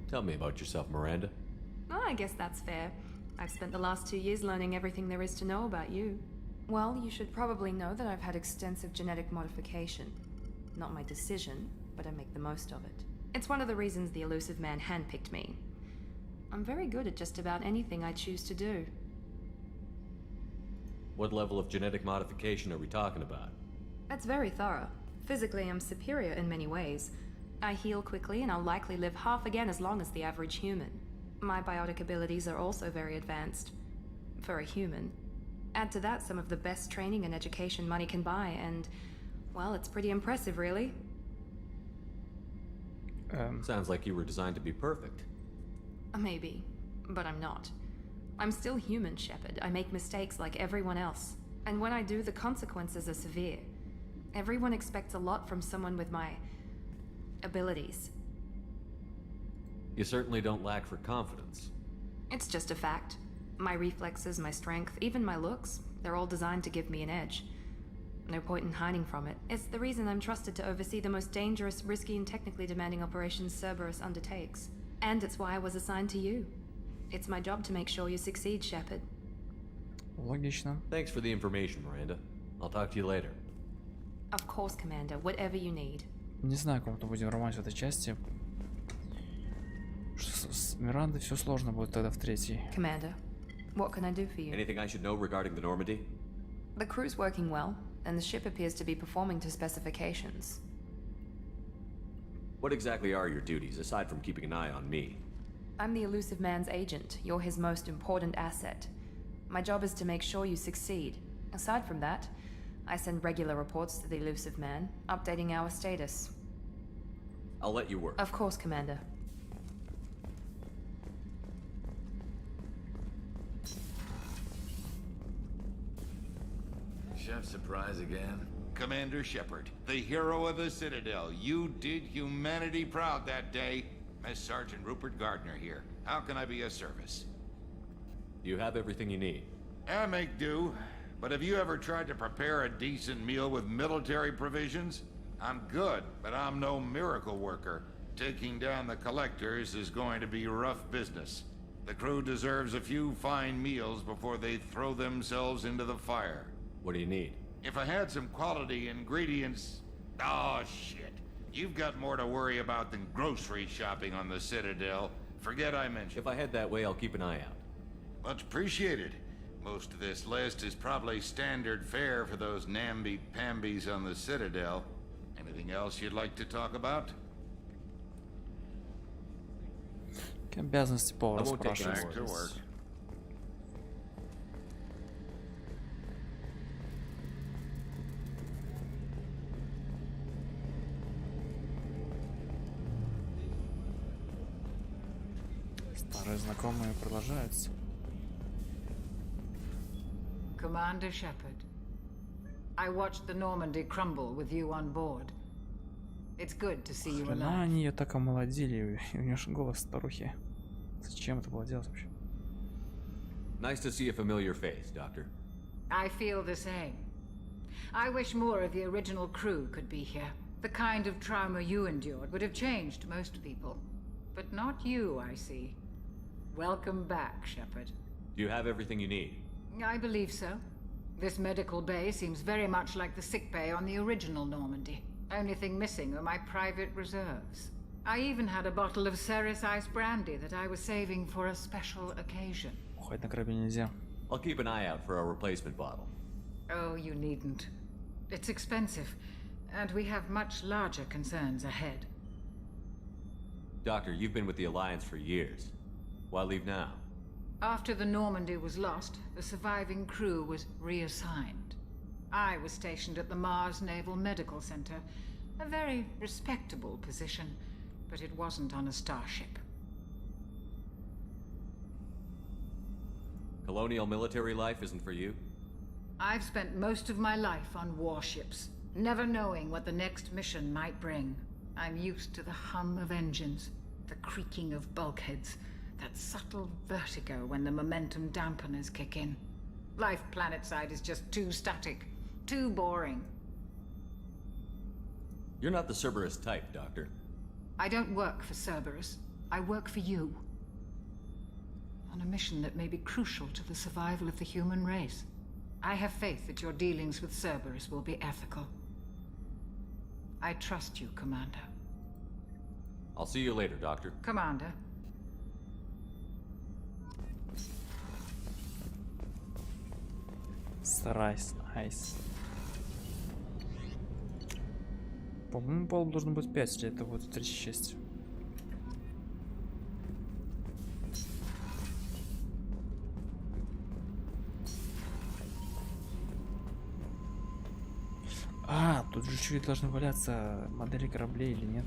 Tell me about yourself, Miranda. Oh, I guess that's fair. I've spent the last 2 years learning everything there is to know about you. Well, you should probably know that I've had extensive genetic modification. Not my decision, but I make the most of it. It's one of the reasons the elusive man handpicked me. I'm very good at just about anything I choose to do. What level of genetic modification are we talking about? That's very thorough. Physically, I'm superior in many ways. I heal quickly, and I'll likely live half again as long as the average human. My biotic abilities are also very advanced. For a human. Add to that some of the best training and education money can buy, and, well, it's pretty impressive, really. Sounds like you were designed to be perfect. Maybe, but I'm not. I'm still human, Shepard. I make mistakes like everyone else. And when I do, the consequences are severe. Everyone expects a lot from someone with my abilities. You certainly don't lack for confidence. It's just a fact. My reflexes, my strength, even my looks, they're all designed to give me an edge. No point in hiding from it. It's the reason I'm trusted to oversee the most dangerous, risky, and technically demanding operations Cerberus undertakes. And it's why I was assigned to you. It's my job to make sure you succeed, Shepard. Логично. Thanks for the information, Miranda. I'll talk to you later. Of course, Commander. Whatever you need. Не знаю, кому-то будем рвать в этой части. С Мирандой все сложно будет тогда в третьей. Commander, what can I do for you? Anything I should know regarding the Normandy? The crew's working well, and the ship appears to be performing to specifications. What exactly are your duties, aside from keeping an eye on me? I'm the elusive man's agent. You're his most important asset. My job is to make sure you succeed. Aside from that, I send regular reports to the elusive man, updating our status. I'll let you work. Of course, Commander. Chef surprise again? Commander Shepard, the hero of the Citadel. You did humanity proud that day. Miss Sergeant Rupert Gardner here. How can I be of service? You have everything you need. I make do. But have you ever tried to prepare a decent meal with military provisions? I'm good, but I'm no miracle worker. Taking down the collectors is going to be rough business. The crew deserves a few fine meals before they throw themselves into the fire. What do you need? If I had some quality ingredients... Oh, shit. You've got more to worry about than grocery shopping on the Citadel. Forget I mentioned. If I head that way, I'll keep an eye out. Much appreciated. Most of this list is probably standard fare for those namby-pambies on the Citadel. Anything else you'd like to talk about? Обязанности повара спрашивать. Back to work. Старые знакомые продолжаются. Commander Shepard, I watched the Normandy crumble with you on board. It's good to see you alive. Они ее так омолодили, у нее же голос старухи. Зачем это было делать вообще? Nice to see a familiar face, Doctor. I feel the same. I wish more of the original crew could be here. The kind of trauma you endured would have changed most people. But not you, I see. Welcome back, Shepard. Do you have everything you need? I believe so. This medical bay seems very much like the sick bay on the original Normandy. Only thing missing are my private reserves. I even had a bottle of Ceres Ice brandy that I was saving for a special occasion. Хоть на корабле нельзя. I'll keep an eye out for a replacement bottle. Oh, you needn't. It's expensive, and we have much larger concerns ahead. Doctor, you've been with the Alliance for years. Why leave now? After the Normandy was lost, the surviving crew was reassigned. I was stationed at the Mars Naval Medical Center. A very respectable position, but it wasn't on a starship. Colonial military life isn't for you? I've spent most of my life on warships, never knowing what the next mission might bring. I'm used to the hum of engines, the creaking of bulkheads, that subtle vertigo when the momentum dampeners kick in. Life planetside is just too static, too boring. You're not the Cerberus type, Doctor. I don't work for Cerberus. I work for you. On a mission that may be crucial to the survival of the human race. I have faith that your dealings with Cerberus will be ethical. I trust you, Commander. I'll see you later, Doctor. Commander. Старайся, айс. По-моему, балл должен быть 5, если это будет 36. А, тут же чуть должны валяться модели кораблей или нет?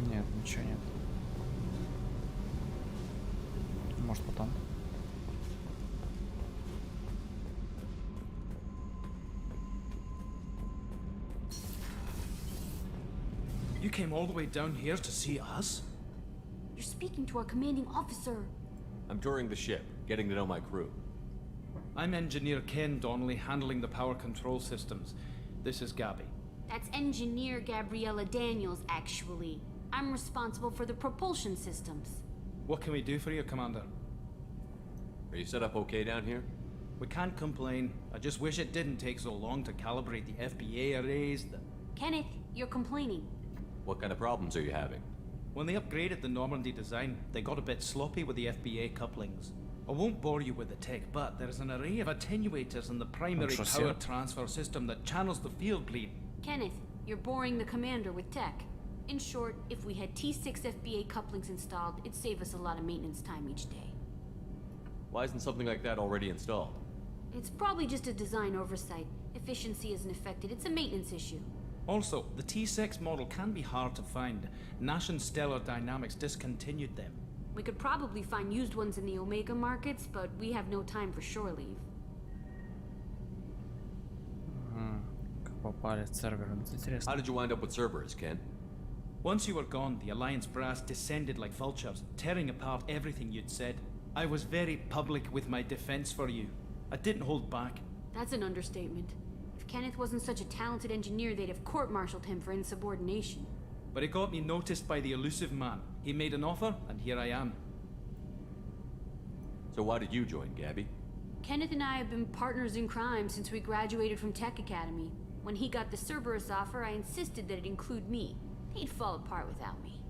Нет, ничего нет. Может потом. You came all the way down here to see us? You're speaking to our commanding officer. I'm touring the ship, getting to know my crew. I'm Engineer Ken Donnelly, handling the power control systems. This is Gabby. That's Engineer Gabriella Daniels, actually. I'm responsible for the propulsion systems. What can we do for you, Commander? Are you set up okay down here? We can't complain. I just wish it didn't take so long to calibrate the FBA arrays. Kenneth, you're complaining. What kind of problems are you having? When they upgraded the Normandy design, they got a bit sloppy with the FBA couplings. I won't bore you with the tech, but there's an array of attenuators in the primary power transfer system that channels the field bleed. Kenneth, you're boring the commander with tech. In short, if we had T6 FBA couplings installed, it'd save us a lot of maintenance time each day. Why isn't something like that already installed? It's probably just a design oversight. Efficiency isn't affected. It's a maintenance issue. Also, the T6 model can be hard to find. Nash and Stellar Dynamics discontinued them. We could probably find used ones in the Omega markets, but we have no time for shore leave. How did you wind up with Cerberus, Ken? Once you were gone, the Alliance brass descended like vultures, tearing apart everything you'd said. I was very public with my defense for you. I didn't hold back. That's an understatement. If Kenneth wasn't such a talented engineer, they'd have court-martialed him for insubordination. But it got me noticed by the elusive man. He made an offer, and here I am. So why did you join, Gabby? Kenneth and I have been partners in crime since we graduated from Tech Academy. When he got the Cerberus offer, I insisted that it include me. He'd fall apart without me.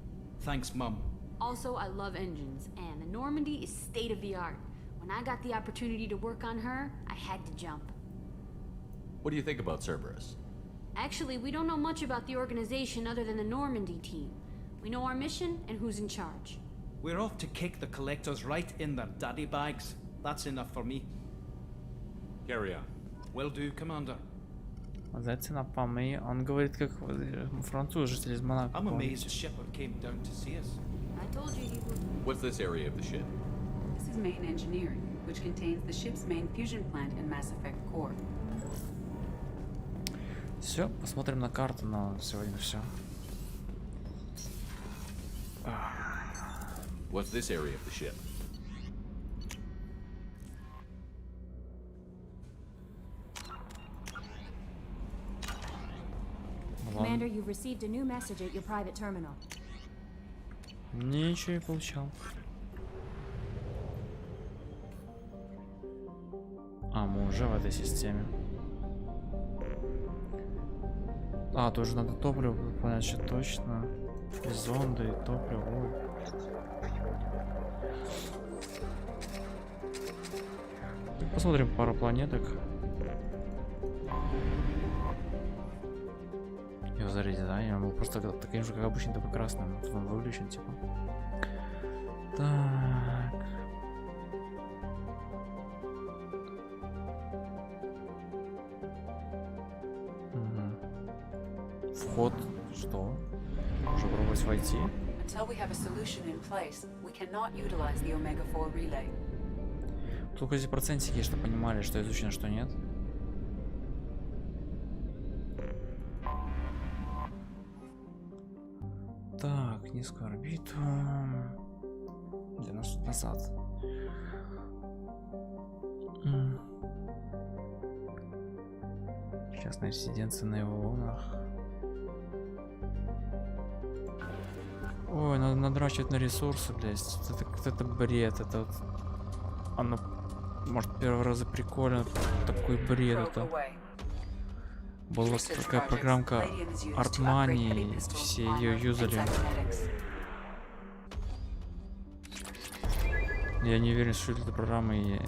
Thanks, Mum. Also, I love engines, and the Normandy is state-of-the-art. When I got the opportunity to work on her, I had to jump. What do you think about Cerberus? Actually, we don't know much about the organization other than the Normandy team. We know our mission and who's in charge. We're off to kick the collectors right in their daddy bags. That's enough for me. Carry on. Will do, Commander. That's enough for me. Он говорит как француз, житель из Монако. I'm amazed Shepard came down to see us. I told you he would. What's this area of the ship? This is main engineering, which contains the ship's main fusion plant and Mass Effect core. Все, посмотрим на карту, на сегодня все. What's this area of the ship? Commander, you've received a new message at your private terminal. Ничего не получал. А, мы уже в этой системе. А, тоже надо топливо понять, что точно. И зонды, и топливо. Ой. Посмотрим пару планеток. Его зарядить, да? Я был просто таким же, как обычно, только красным. Тут он выключен, типа. Так. Вход. Что? Уже пробовать войти? Until we have a solution in place, we cannot utilize the Omega-4 relay. Только эти процентики, что понимали, что изучено, что нет. Так, низкую орбиту. 90 назад. Частная резиденция на его лунах. Ой, надо надрачивать на ресурсы, блядь. Это бред, это вот... Оно... Может, первый раз прикольно, такой бред это. Была такая программка Артмани, все ее юзали. Я не уверен, что это программа и...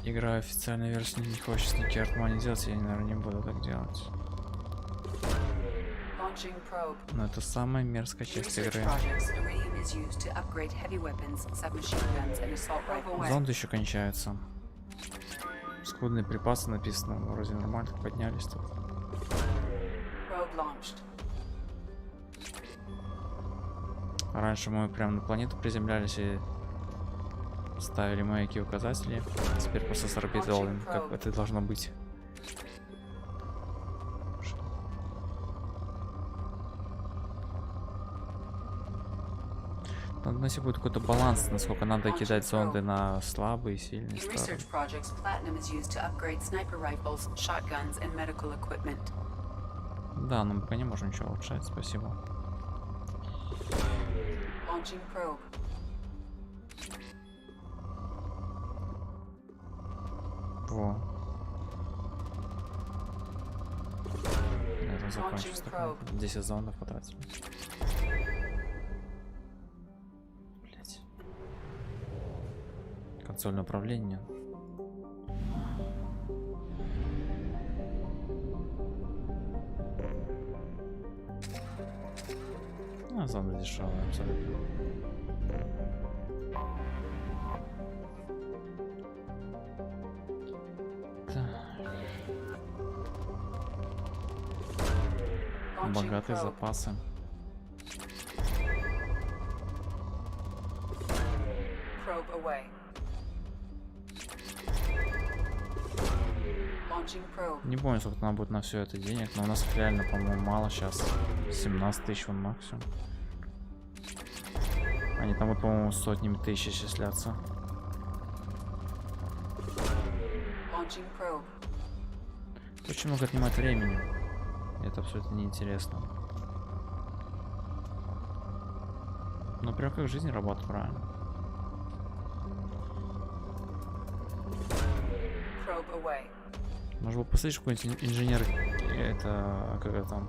Играю официальную версию, не хочет никакие Артмани делать, я, наверное, не буду так делать. Но это самая мерзкая часть игры. Зонды еще кончаются. Скудные припасы написано, вроде нормально поднялись тут. Раньше мы прям на планету приземлялись и ставили маяки указатели. Теперь просто с орбиты ловим, как это должно быть. Надо себе будет какой-то баланс, насколько надо кидать зонды на слабые, сильные стороны. Да, но мы пока не можем ничего улучшать, спасибо. Во. Это закончится. 10 зондов потратили. Блять. Консольное управление. А, зонды дешевые, абсолютно. Богатые запасы. Не помню, сколько нам будет на все это денег, но у нас реально, по-моему, мало сейчас. 17 тысяч вон максимум. Они там вот, по-моему, сотнями тысяч исчислятся. Очень много отнимает времени. Это абсолютно неинтересно. Но прям как в жизни работает, правильно. Может быть, посмотришь, какой-нибудь инженер, это, как это там,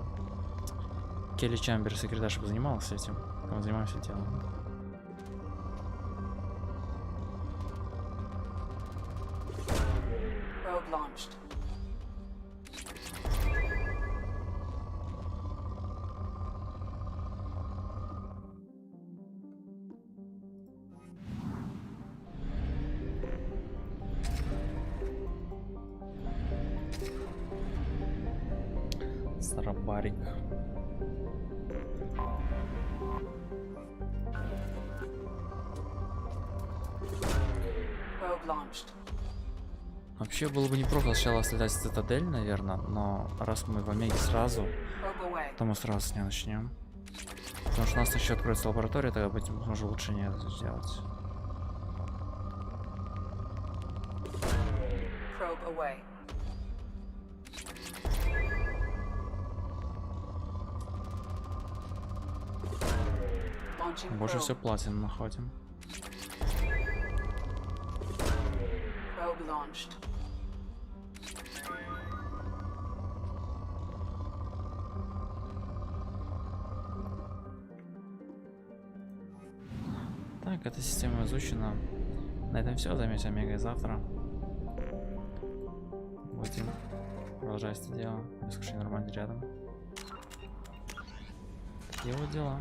Келли Чамбер, секретарь, чтобы занимался этим. Он занимался делом. Сарабарик. Вообще было бы неплохо сначала слетать в цитадель, наверное, но раз мы в Омеге сразу, то мы сразу с ней начнем. Потому что у нас еще откроется лаборатория, тогда быть может лучше не это сделать. Больше все платину находим. Так, эта система изучена. На этом все. Займемся Омегой завтра. Будем продолжать это дело. Несколько нормально рядом. Такие вот дела.